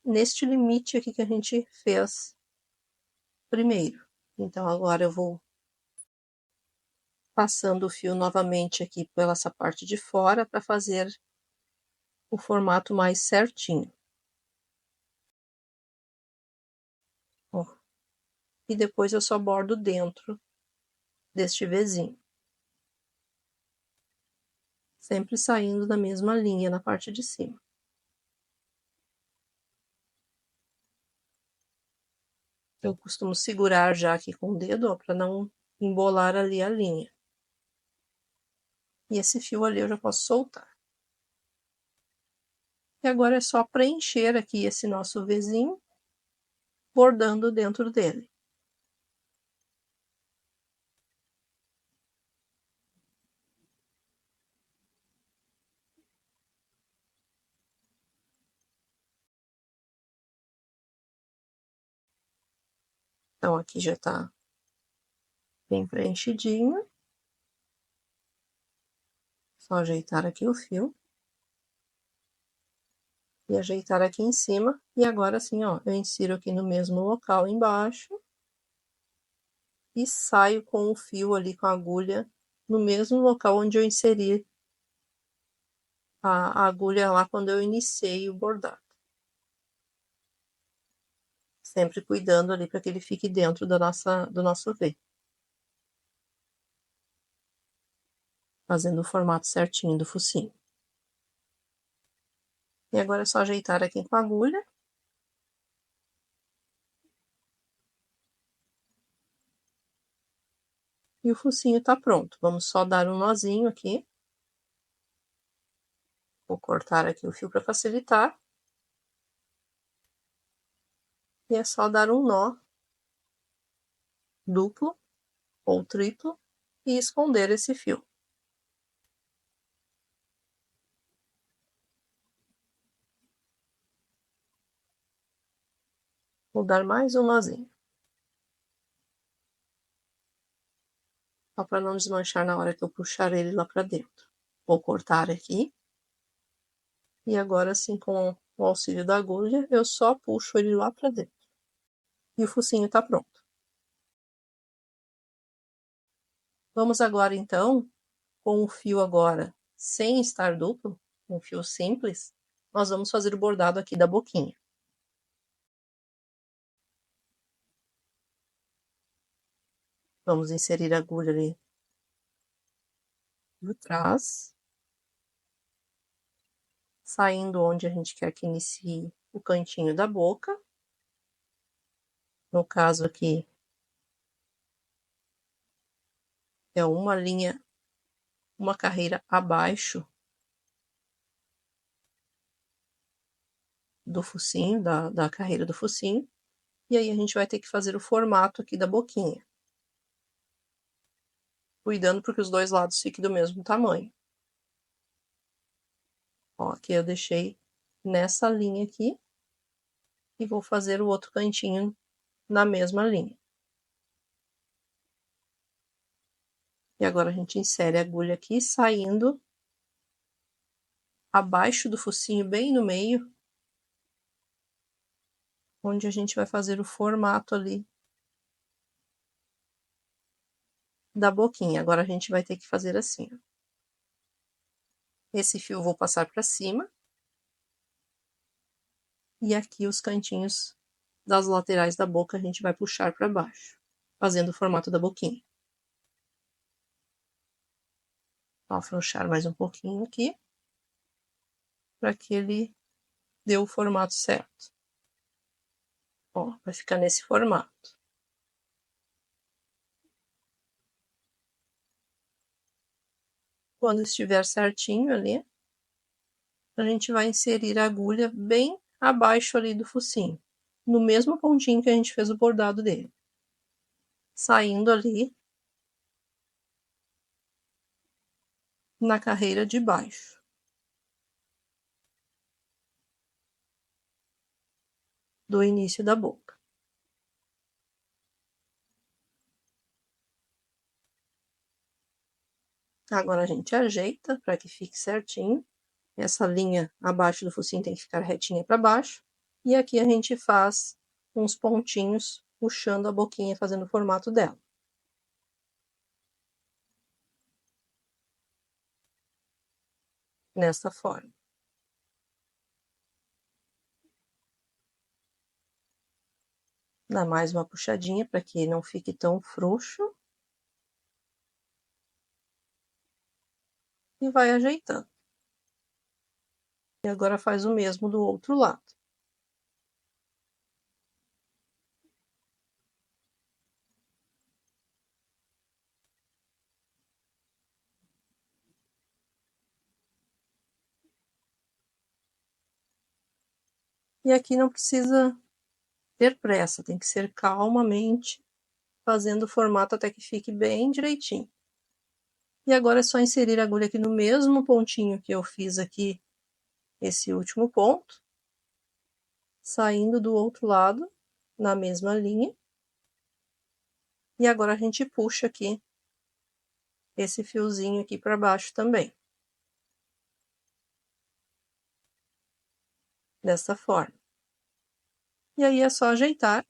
neste limite aqui que a gente fez primeiro. Então agora eu vou passando o fio novamente aqui pela essa parte de fora para fazer o formato mais certinho. Ó. E depois eu só bordo dentro deste Vzinho. Sempre saindo da mesma linha na parte de cima. Eu costumo segurar já aqui com o dedo, ó, para não embolar ali a linha. E esse fio ali eu já posso soltar. E agora é só preencher aqui esse nosso Vzinho, bordando dentro dele. Então aqui já tá bem preenchidinho. Só ajeitar aqui o fio. E ajeitar aqui em cima. E agora assim, ó, eu insiro aqui no mesmo local embaixo. E saio com o fio ali, com a agulha, no mesmo local onde eu inseri a agulha lá quando eu iniciei o bordado. Sempre cuidando ali para que ele fique dentro do nosso V. Fazendo o formato certinho do focinho. E agora é só ajeitar aqui com a agulha. E o focinho tá pronto. Vamos só dar um nozinho aqui. Vou cortar aqui o fio para facilitar. E é só dar um nó duplo ou triplo e esconder esse fio. Vou dar mais um nozinho. Só para não desmanchar na hora que eu puxar ele lá para dentro. Vou cortar aqui. E agora sim, com o auxílio da agulha, eu só puxo ele lá para dentro. E o focinho tá pronto. Vamos agora então, com o fio agora sem estar duplo, um fio simples, nós vamos fazer o bordado aqui da boquinha. Vamos inserir a agulha ali por trás, saindo onde a gente quer que inicie o cantinho da boca. No caso aqui, é uma linha, uma carreira abaixo do focinho, da carreira do focinho. E aí a gente vai ter que fazer o formato aqui da boquinha. Cuidando para que os dois lados fiquem do mesmo tamanho. Ó, aqui eu deixei nessa linha aqui. E vou fazer o outro cantinho na mesma linha. E agora a gente insere a agulha aqui, saindo abaixo do focinho, bem no meio, onde a gente vai fazer o formato ali da boquinha. Agora a gente vai ter que fazer assim, ó. Esse fio eu vou passar para cima. E aqui os cantinhos das laterais da boca a gente vai puxar para baixo, fazendo o formato da boquinha. Vou afrouxar mais um pouquinho aqui, para que ele dê o formato certo. Ó, vai ficar nesse formato. Quando estiver certinho ali, a gente vai inserir a agulha bem abaixo ali do focinho, no mesmo pontinho que a gente fez o bordado dele. Saindo ali na carreira de baixo. Do início da boca. Agora a gente ajeita para que fique certinho. Essa linha abaixo do focinho tem que ficar retinha para baixo. E aqui a gente faz uns pontinhos puxando a boquinha, fazendo o formato dela. Nessa forma. Dá mais uma puxadinha para que não fique tão frouxo. E vai ajeitando. E agora faz o mesmo do outro lado. E aqui não precisa ter pressa, tem que ser calmamente, fazendo o formato até que fique bem direitinho. E agora é só inserir a agulha aqui no mesmo pontinho que eu fiz aqui, esse último ponto, saindo do outro lado, na mesma linha. E agora a gente puxa aqui esse fiozinho aqui para baixo também. Dessa forma. E aí é só ajeitar.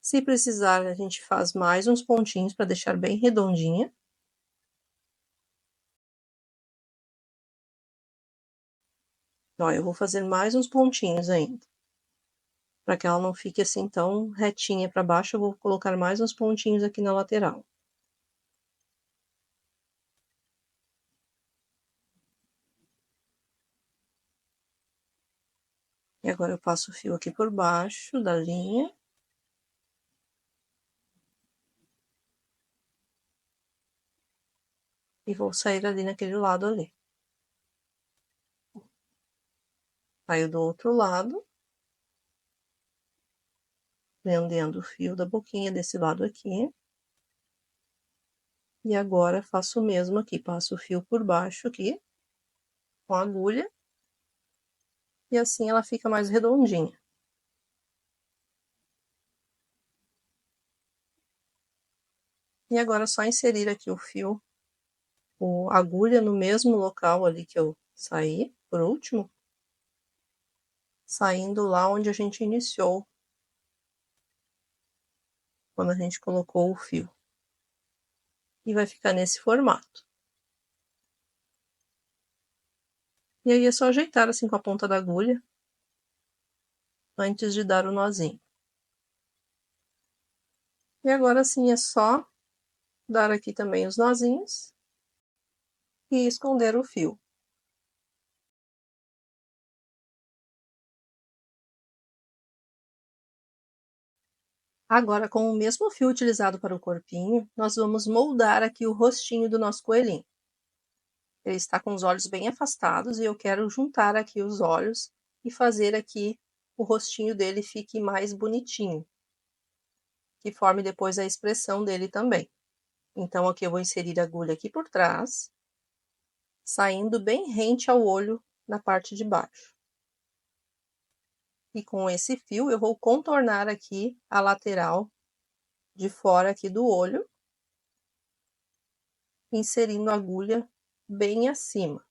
Se precisar, a gente faz mais uns pontinhos para deixar bem redondinha. Ó, eu vou fazer mais uns pontinhos ainda. Para que ela não fique assim tão retinha para baixo, eu vou colocar mais uns pontinhos aqui na lateral. E agora eu passo o fio aqui por baixo da linha. E vou sair ali naquele lado ali. Saio do outro lado. Prendendo o fio da boquinha desse lado aqui. E agora faço o mesmo aqui. Passo o fio por baixo aqui. Com a agulha. E assim ela fica mais redondinha. E agora é só inserir aqui o fio, a agulha no mesmo local ali que eu saí, por último. Saindo lá onde a gente iniciou. Quando a gente colocou o fio. E vai ficar nesse formato. E aí é só ajeitar assim com a ponta da agulha. Antes de dar o nozinho. E agora sim é só dar aqui também os nozinhos. E esconder o fio. Agora, com o mesmo fio utilizado para o corpinho, nós vamos moldar aqui o rostinho do nosso coelhinho. Ele está com os olhos bem afastados e eu quero juntar aqui os olhos e fazer aqui o rostinho dele fique mais bonitinho. Que forme depois a expressão dele também. Então, aqui eu vou inserir a agulha aqui por trás, saindo bem rente ao olho na parte de baixo. E com esse fio eu vou contornar aqui a lateral de fora aqui do olho, inserindo a agulha bem acima,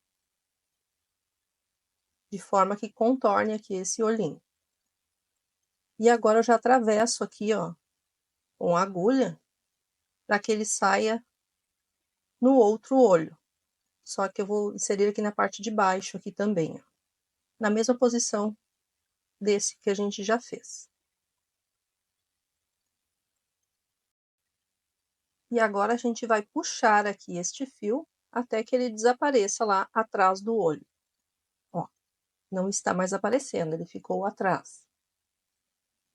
de forma que contorne aqui esse olhinho. E agora eu já atravesso aqui, ó, com a agulha, para que ele saia no outro olho. Só que eu vou inserir aqui na parte de baixo aqui também, ó, na mesma posição desse que a gente já fez. E agora a gente vai puxar aqui este fio até que ele desapareça lá atrás do olho. Ó, não está mais aparecendo, ele ficou atrás.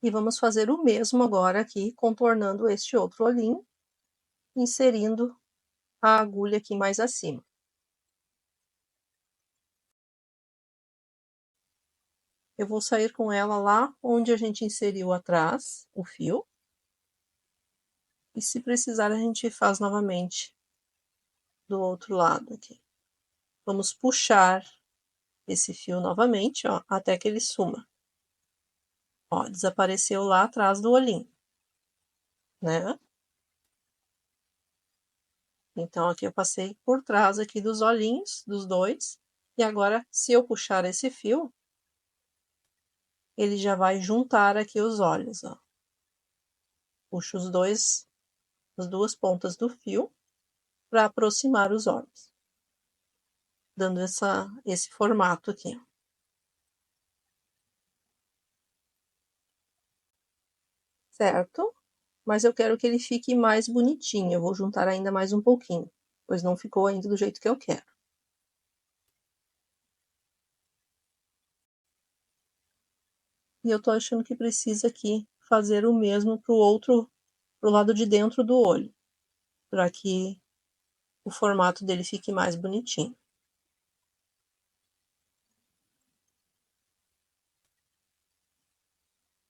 E vamos fazer o mesmo agora aqui, contornando este outro olhinho, inserindo a agulha aqui mais acima. Eu vou sair com ela lá onde a gente inseriu atrás o fio. E se precisar, a gente faz novamente do outro lado aqui. Vamos puxar esse fio novamente, ó, até que ele suma. Ó, desapareceu lá atrás do olhinho, né? Então, aqui eu passei por trás aqui dos olhinhos, dos dois. E agora, se eu puxar esse fio, ele já vai juntar aqui os olhos, ó. Puxo as duas pontas do fio para aproximar os olhos. Dando esse formato aqui. certo? Mas eu quero que ele fique mais bonitinho. Eu vou juntar ainda mais um pouquinho, pois não ficou ainda do jeito que eu quero. E eu tô achando que precisa aqui fazer o mesmo pro lado de dentro do olho, para que o formato dele fique mais bonitinho.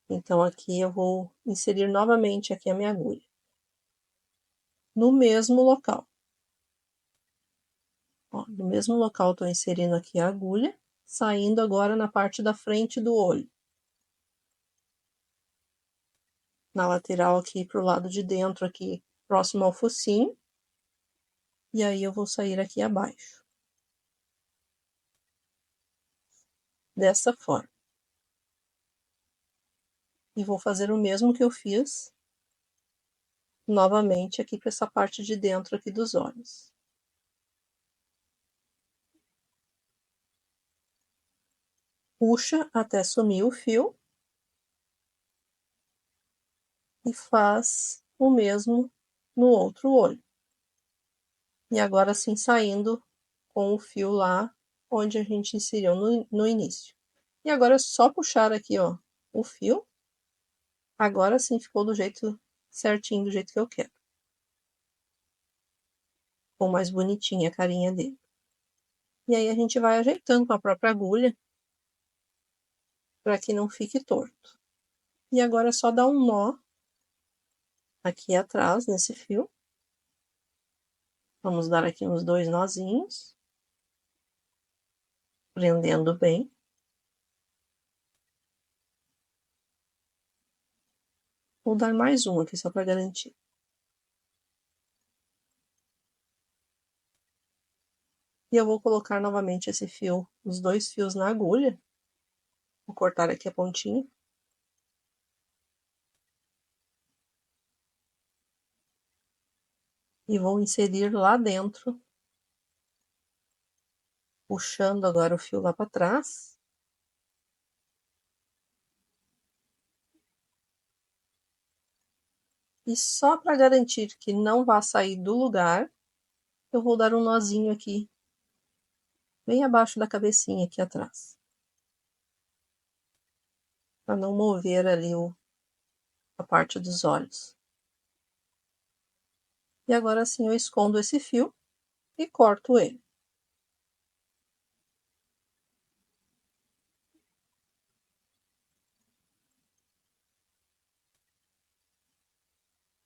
Então aqui eu vou inserir novamente aqui a minha agulha. No mesmo local. Ó, no mesmo local eu tô inserindo aqui a agulha, saindo agora na parte da frente do olho. Na lateral aqui pro lado de dentro aqui, próximo ao focinho. E aí eu vou sair aqui abaixo. Dessa forma. E vou fazer o mesmo que eu fiz novamente aqui para essa parte de dentro aqui dos olhos. Puxa até sumir o fio. E faz o mesmo no outro olho. E agora sim saindo com o fio lá onde a gente inseriu no início. E agora é só puxar aqui, ó, o fio. Agora sim ficou do jeito certinho, do jeito que eu quero. Ficou mais bonitinha a carinha dele. E aí a gente vai ajeitando com a própria agulha para que não fique torto. E agora é só dar um nó aqui atrás nesse fio. Vamos dar aqui uns 2 nozinhos, prendendo bem. Vou dar mais um aqui só para garantir. E eu vou colocar novamente esse fio, os 2 fios na agulha. Vou cortar aqui a pontinha. E vou inserir lá dentro, puxando agora o fio lá para trás. E só para garantir que não vá sair do lugar, eu vou dar um nozinho aqui, bem abaixo da cabecinha aqui atrás. Para não mover ali a parte dos olhos. E agora sim eu escondo esse fio e corto ele.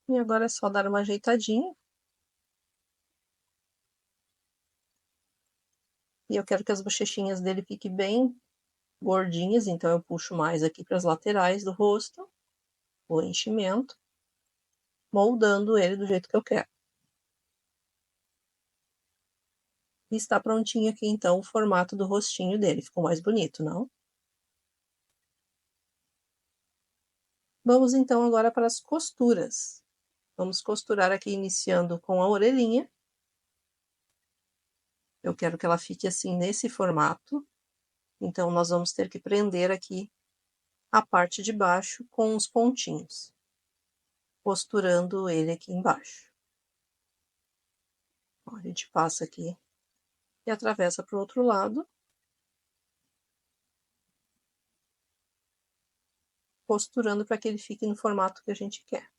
E agora é só dar uma ajeitadinha. E eu quero que as bochechinhas dele fiquem bem gordinhas, então eu puxo mais aqui para as laterais do rosto, o enchimento, moldando ele do jeito que eu quero. E está prontinho aqui então o formato do rostinho dele, ficou mais bonito, não? Vamos então agora para as costuras. Vamos costurar aqui iniciando com a orelhinha. Eu quero que ela fique assim nesse formato, então nós vamos ter que prender aqui a parte de baixo com os pontinhos, costurando ele aqui embaixo. Então, a gente passa aqui e atravessa para o outro lado, costurando para que ele fique no formato que a gente quer.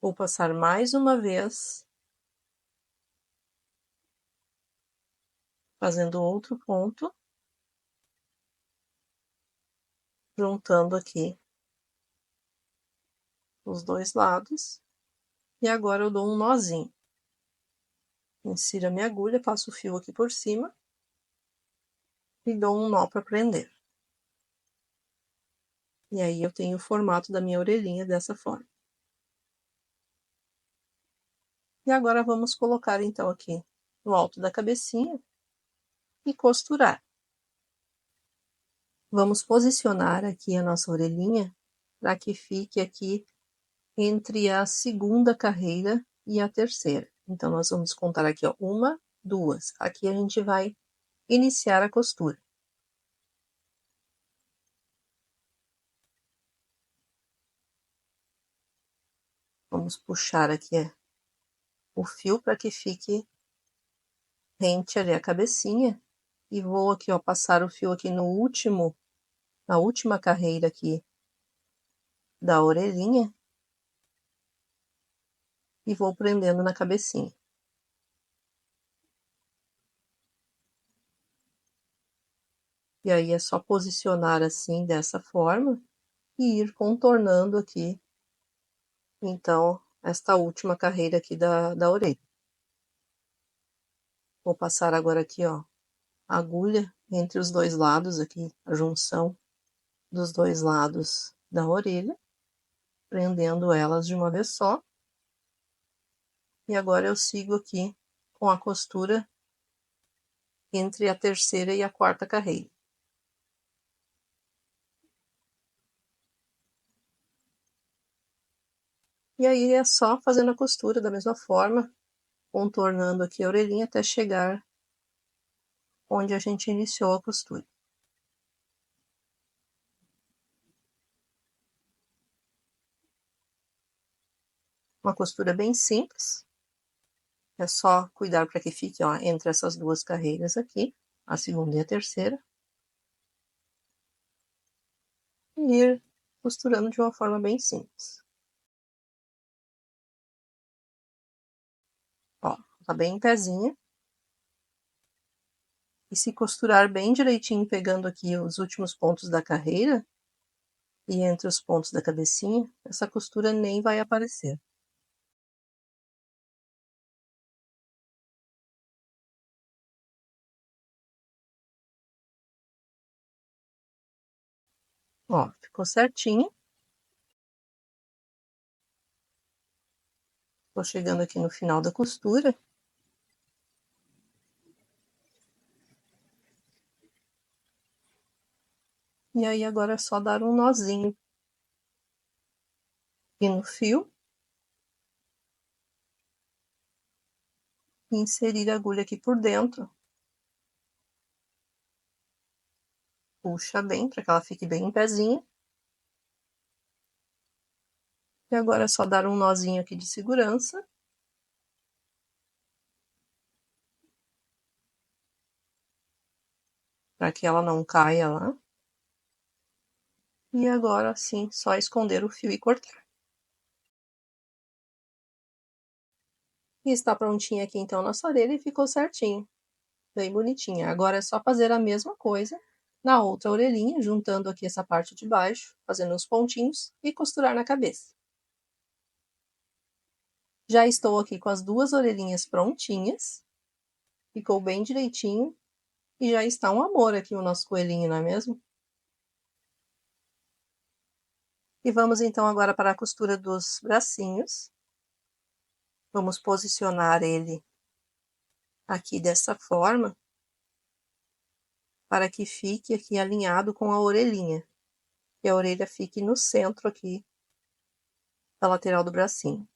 Vou passar mais uma vez, fazendo outro ponto, juntando aqui os dois lados, e agora eu dou um nozinho. Insiro a minha agulha, passo o fio aqui por cima e dou um nó para prender. E aí eu tenho o formato da minha orelhinha dessa forma. E agora vamos colocar então aqui no alto da cabecinha e costurar. Vamos posicionar aqui a nossa orelhinha para que fique aqui entre a segunda carreira e a terceira. Então, nós vamos contar aqui, ó, 1, 2. Aqui a gente vai iniciar a costura. Vamos puxar aqui o fio para que fique rente ali a cabecinha. E vou aqui, ó, passar o fio aqui na última carreira aqui da orelhinha. E vou prendendo na cabecinha. E aí é só posicionar assim, dessa forma, e ir contornando aqui, então, esta última carreira aqui da orelha. Vou passar agora aqui, ó, a agulha entre os dois lados aqui, a junção dos dois lados da orelha, prendendo elas de uma vez só. E agora eu sigo aqui com a costura entre a terceira e a quarta carreira. E aí é só fazendo a costura da mesma forma, contornando aqui a orelhinha até chegar onde a gente iniciou a costura. Uma costura bem simples. É só cuidar para que fique, ó, entre essas duas carreiras aqui, a segunda e a terceira. E ir costurando de uma forma bem simples. Ó, tá bem em pezinha. E se costurar bem direitinho, pegando aqui os últimos pontos da carreira e entre os pontos da cabecinha, essa costura nem vai aparecer. Ó, ficou certinho. Tô chegando aqui no final da costura. E aí agora é só dar um nozinho aqui no fio. E inserir a agulha aqui por dentro. Puxa bem, para que ela fique bem em pezinha. E agora é só dar um nozinho aqui de segurança. Para que ela não caia lá. E agora sim, só esconder o fio e cortar. E está prontinha aqui então nossa orelha e ficou certinho. Bem bonitinha. Agora é só fazer a mesma coisa na outra orelhinha, juntando aqui essa parte de baixo, fazendo uns pontinhos e costurar na cabeça. Já estou aqui com as duas orelhinhas prontinhas. Ficou bem direitinho. E já está um amor aqui o nosso coelhinho, não é mesmo? E vamos então agora para a costura dos bracinhos. Vamos posicionar ele aqui dessa forma, para que fique aqui alinhado com a orelhinha. E a orelha fique no centro aqui da lateral do bracinho.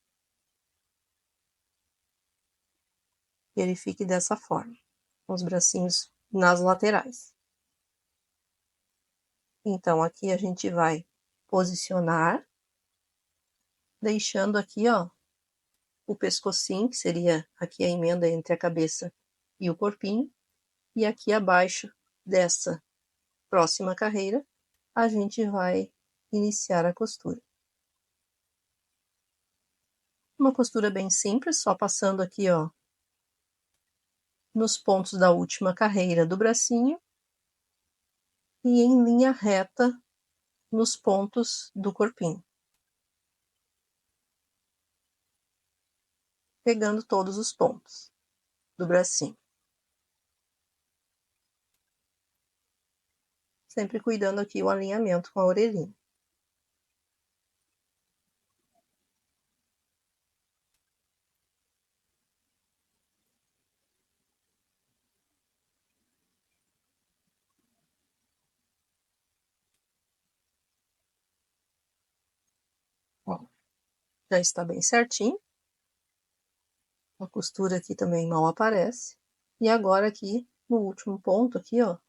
E ele fique dessa forma, com os bracinhos nas laterais. Então, aqui a gente vai posicionar, deixando aqui, ó, o pescocinho, que seria aqui a emenda entre a cabeça e o corpinho. E aqui abaixo dessa próxima carreira, a gente vai iniciar a costura. Uma costura bem simples, só passando aqui, ó, nos pontos da última carreira do bracinho e em linha reta nos pontos do corpinho. Pegando todos os pontos do bracinho. Sempre cuidando aqui o alinhamento com a orelhinha. Ó, já está bem certinho. A costura aqui também mal aparece. E agora aqui, no último ponto aqui, ó,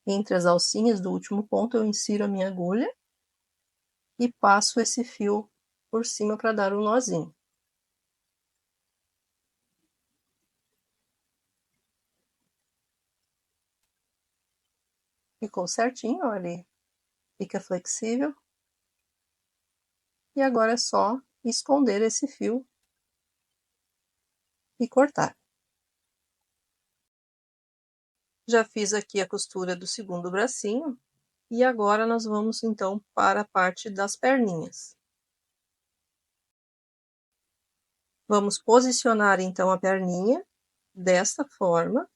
entre as alcinhas do último ponto, eu insiro a minha agulha e passo esse fio por cima para dar um nozinho. Ficou certinho, olha ali, fica flexível. E agora é só esconder esse fio e cortar. Já fiz aqui a costura do segundo bracinho, e agora nós vamos então para a parte das perninhas. Vamos posicionar então a perninha desta forma,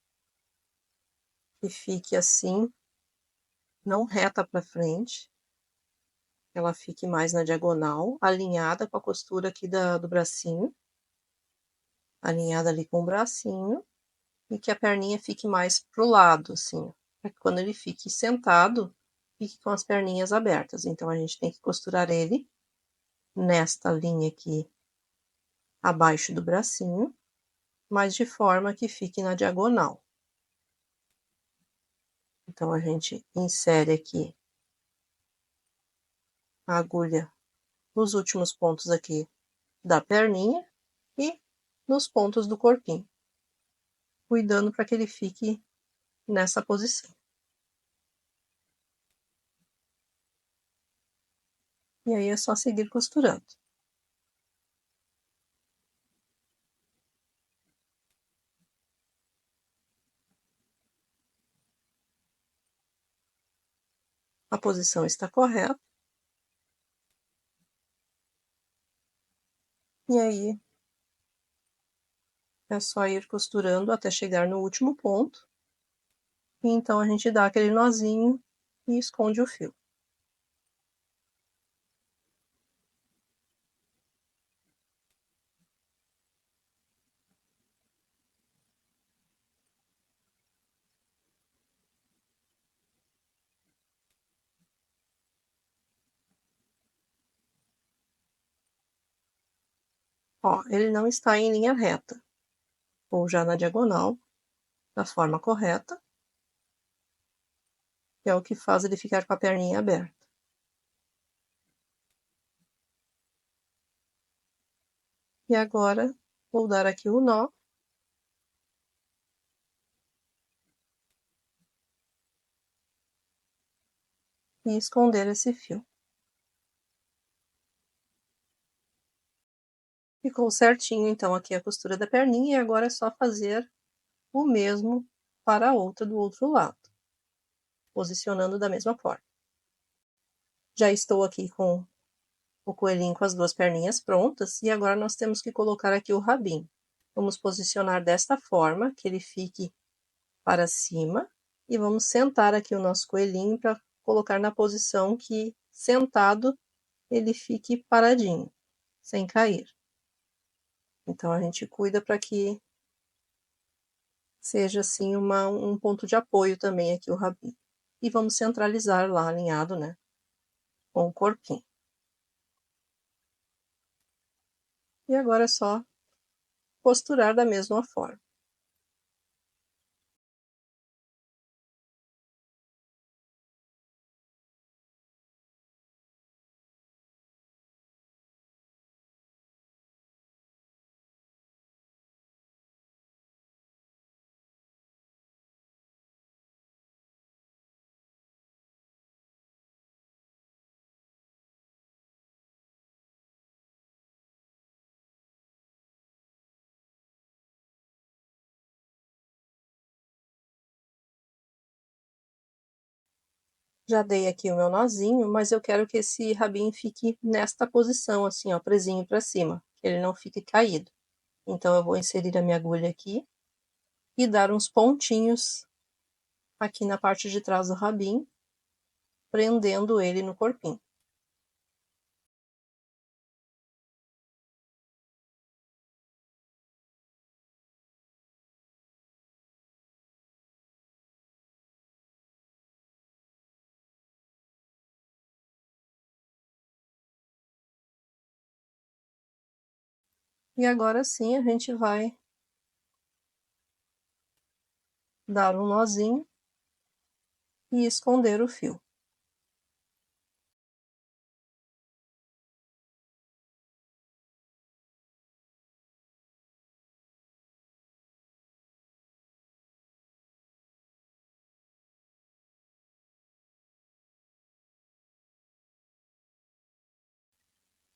que fique assim, não reta para frente, ela fique mais na diagonal, alinhada com a costura aqui do bracinho, alinhada ali com o bracinho, e que a perninha fique mais pro lado, assim, para que quando ele fique sentado, fique com as perninhas abertas. Então, a gente tem que costurar ele nesta linha aqui, abaixo do bracinho, mas de forma que fique na diagonal. Então, a gente insere aqui a agulha nos últimos pontos aqui da perninha e nos pontos do corpinho, cuidando para que ele fique nessa posição. E aí é só seguir costurando. A posição está correta. E aí é só ir costurando até chegar no último ponto. E então a gente dá aquele nozinho e esconde o fio. Ó, ele não está em linha reta, ou já na diagonal, da forma correta, que é o que faz ele ficar com a perninha aberta. E agora, vou dar aqui o nó. E esconder esse fio. Ficou certinho, então, aqui a costura da perninha, e agora é só fazer o mesmo para a outra do outro lado, posicionando da mesma forma. Já estou aqui com o coelhinho com as duas perninhas prontas, e agora nós temos que colocar aqui o rabinho. Vamos posicionar desta forma, que ele fique para cima, e vamos sentar aqui o nosso coelhinho para colocar na posição que, sentado, ele fique paradinho, sem cair. Então, a gente cuida para que seja assim um ponto de apoio também aqui o rabinho. E vamos centralizar lá alinhado, né, com o corpinho. E agora é só costurar da mesma forma. Já dei aqui o meu nozinho, mas eu quero que esse rabinho fique nesta posição, assim, ó, presinho para cima, que ele não fique caído. Então, eu vou inserir a minha agulha aqui e dar uns pontinhos aqui na parte de trás do rabinho, prendendo ele no corpinho. E agora sim, a gente vai dar um nozinho e esconder o fio.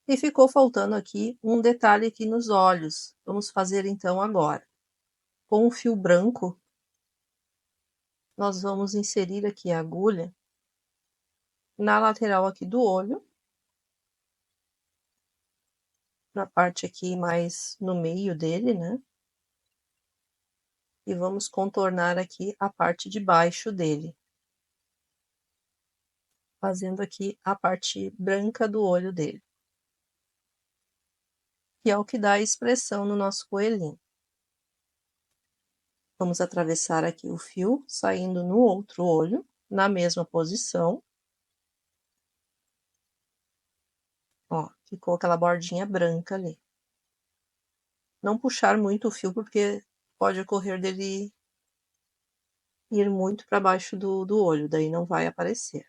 E ficou faltando aqui um detalhe aqui nos olhos. Vamos fazer então agora. Com o fio branco, nós vamos inserir aqui a agulha na lateral aqui do olho, na parte aqui mais no meio dele, né? E vamos contornar aqui a parte de baixo dele, fazendo aqui a parte branca do olho dele, que é o que dá a expressão no nosso coelhinho. Vamos atravessar aqui o fio, saindo no outro olho, na mesma posição. Ó, ficou aquela bordinha branca ali. Não puxar muito o fio, porque pode ocorrer dele ir muito para baixo do olho, daí não vai aparecer.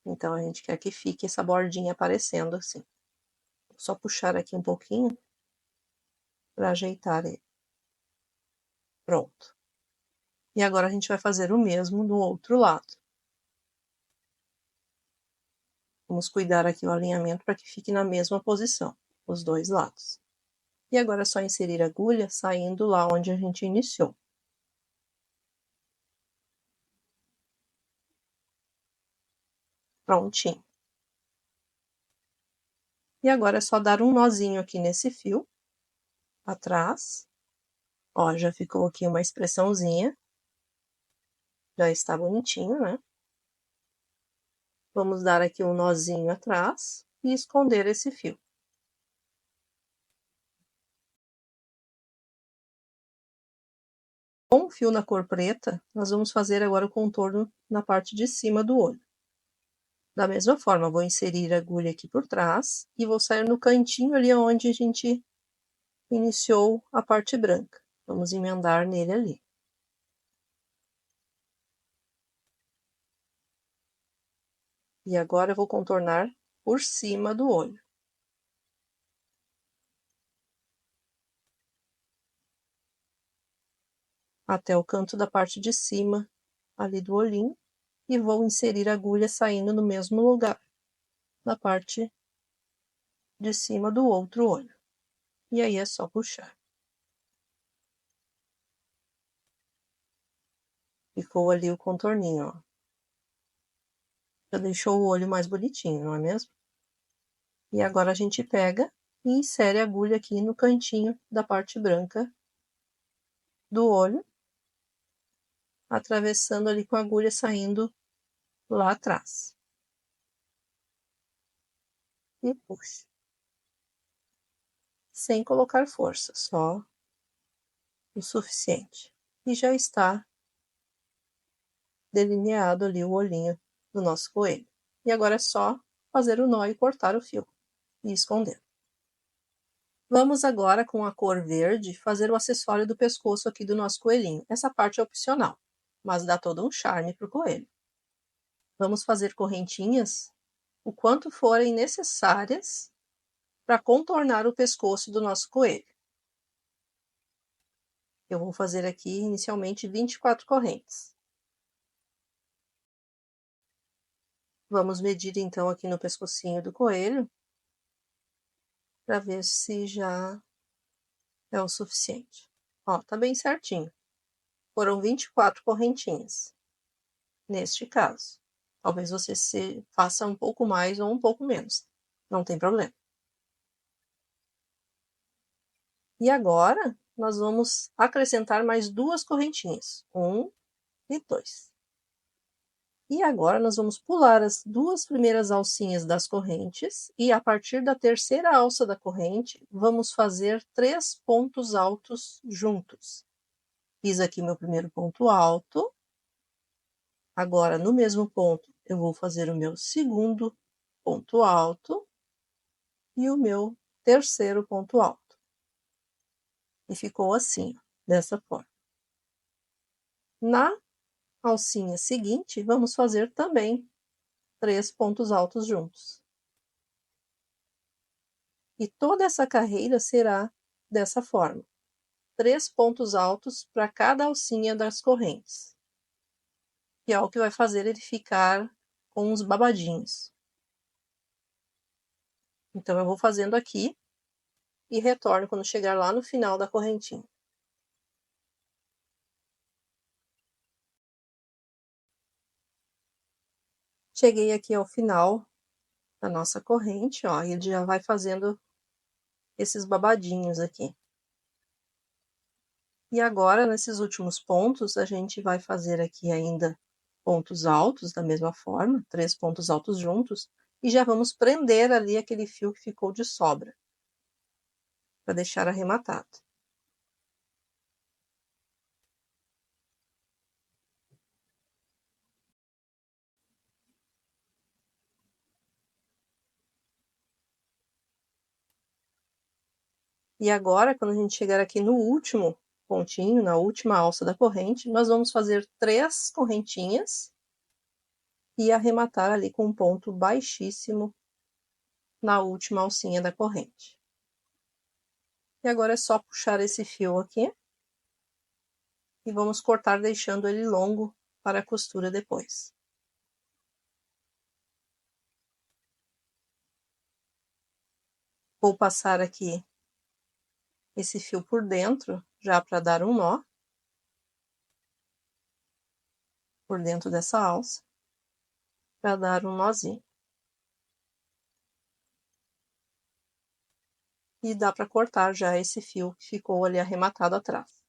Então, a gente quer que fique essa bordinha aparecendo assim. Só puxar aqui um pouquinho para ajeitar ele. Pronto. E agora a gente vai fazer o mesmo do outro lado. Vamos cuidar aqui o alinhamento para que fique na mesma posição, os dois lados. E agora é só inserir a agulha saindo lá onde a gente iniciou. Prontinho. E agora é só dar um nozinho aqui nesse fio, atrás. Ó, já ficou aqui uma expressãozinha. Já está bonitinho, né? Vamos dar aqui um nozinho atrás e esconder esse fio. Com o fio na cor preta, nós vamos fazer agora o contorno na parte de cima do olho. Da mesma forma, vou inserir a agulha aqui por trás e vou sair no cantinho ali onde a gente iniciou a parte branca. Vamos emendar nele ali. E agora eu vou contornar por cima do olho. Até o canto da parte de cima ali do olhinho. E vou inserir a agulha saindo no mesmo lugar, na parte de cima do outro olho. E aí é só puxar. Ficou ali o contorninho, ó. Já deixou o olho mais bonitinho, não é mesmo? E agora a gente pega e insere a agulha aqui no cantinho da parte branca do olho, atravessando ali com a agulha saindo lá atrás. E puxa. Sem colocar força, só o suficiente. E já está delineado ali o olhinho do nosso coelho. E agora é só fazer o nó e cortar o fio e esconder. Vamos agora, com a cor verde, fazer o acessório do pescoço aqui do nosso coelhinho. Essa parte é opcional, mas dá todo um charme para o coelho. Vamos fazer correntinhas o quanto forem necessárias para contornar o pescoço do nosso coelho. Eu vou fazer aqui inicialmente 24 correntes. Vamos medir então aqui no pescocinho do coelho, para ver se já é o suficiente. Ó, tá bem certinho. Foram 24 correntinhas, neste caso. Talvez você faça um pouco mais ou um pouco menos, não tem problema. E agora, nós vamos acrescentar mais 2 correntinhas, 1 e 2. E agora, nós vamos pular as 2 primeiras alcinhas das correntes e, a partir da terceira alça da corrente, vamos fazer 3 pontos altos juntos. Fiz aqui meu primeiro ponto alto. Agora, no mesmo ponto, eu vou fazer o meu segundo ponto alto e o meu terceiro ponto alto. E ficou assim, ó, dessa forma. Na alcinha seguinte, vamos fazer também 3 pontos altos juntos. E toda essa carreira será dessa forma. 3 pontos altos para cada alcinha das correntes. Que é o que vai fazer ele ficar com uns babadinhos. Então, eu vou fazendo aqui e retorno quando chegar lá no final da correntinha. Cheguei aqui ao final da nossa corrente, ó, e ele já vai fazendo esses babadinhos aqui. E agora, nesses últimos pontos, a gente vai fazer aqui ainda pontos altos, da mesma forma, 3 pontos altos juntos, e já vamos prender ali aquele fio que ficou de sobra, para deixar arrematado. E agora, quando a gente chegar aqui no último pontinho, na última alça da corrente, nós vamos fazer 3 correntinhas e arrematar ali com um ponto baixíssimo na última alcinha da corrente. E agora é só puxar esse fio aqui e vamos cortar deixando ele longo para a costura depois. Vou passar aqui esse fio por dentro, já para dar um nó por dentro dessa alça, para dar um nozinho. E dá para cortar já esse fio que ficou ali arrematado atrás.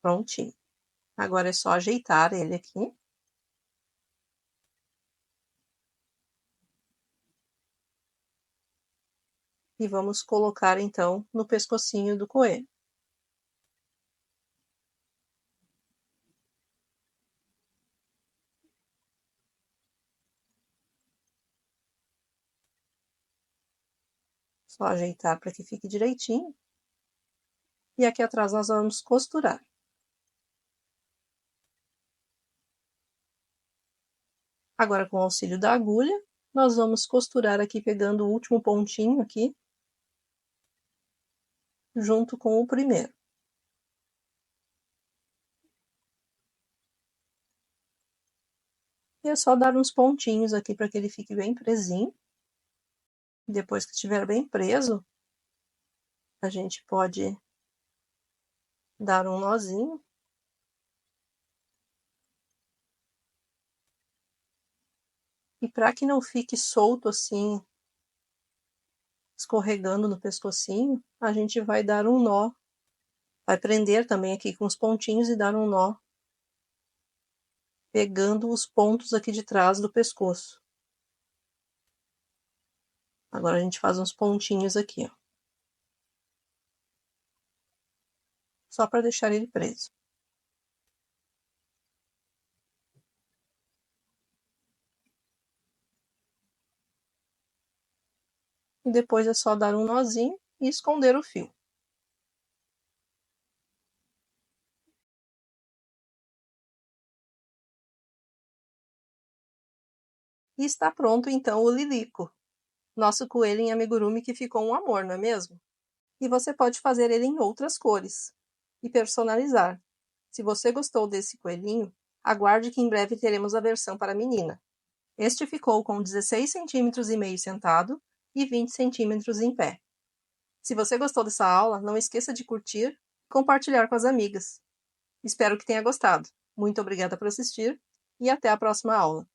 Prontinho. Agora é só ajeitar ele aqui. E vamos colocar então no pescocinho do coelho. Só ajeitar para que fique direitinho. E aqui atrás nós vamos costurar. Agora, com o auxílio da agulha, nós vamos costurar aqui pegando o último pontinho aqui, junto com o primeiro. E é só dar uns pontinhos aqui para que ele fique bem presinho. Depois que estiver bem preso, a gente pode dar um nozinho. E para que não fique solto assim, escorregando no pescocinho, a gente vai dar um nó. Vai prender também aqui com os pontinhos e dar um nó, pegando os pontos aqui de trás do pescoço. Agora a gente faz uns pontinhos aqui, ó. Só para deixar ele preso. E depois é só dar um nozinho e esconder o fio. E está pronto então o lilico, nosso coelho em amigurumi que ficou um amor, não é mesmo? E você pode fazer ele em outras cores e personalizar. Se você gostou desse coelhinho, aguarde que em breve teremos a versão para menina. Este ficou com 16,5 cm sentado e 20 centímetros em pé. Se você gostou dessa aula, não esqueça de curtir e compartilhar com as amigas. Espero que tenha gostado. Muito obrigada por assistir e até a próxima aula.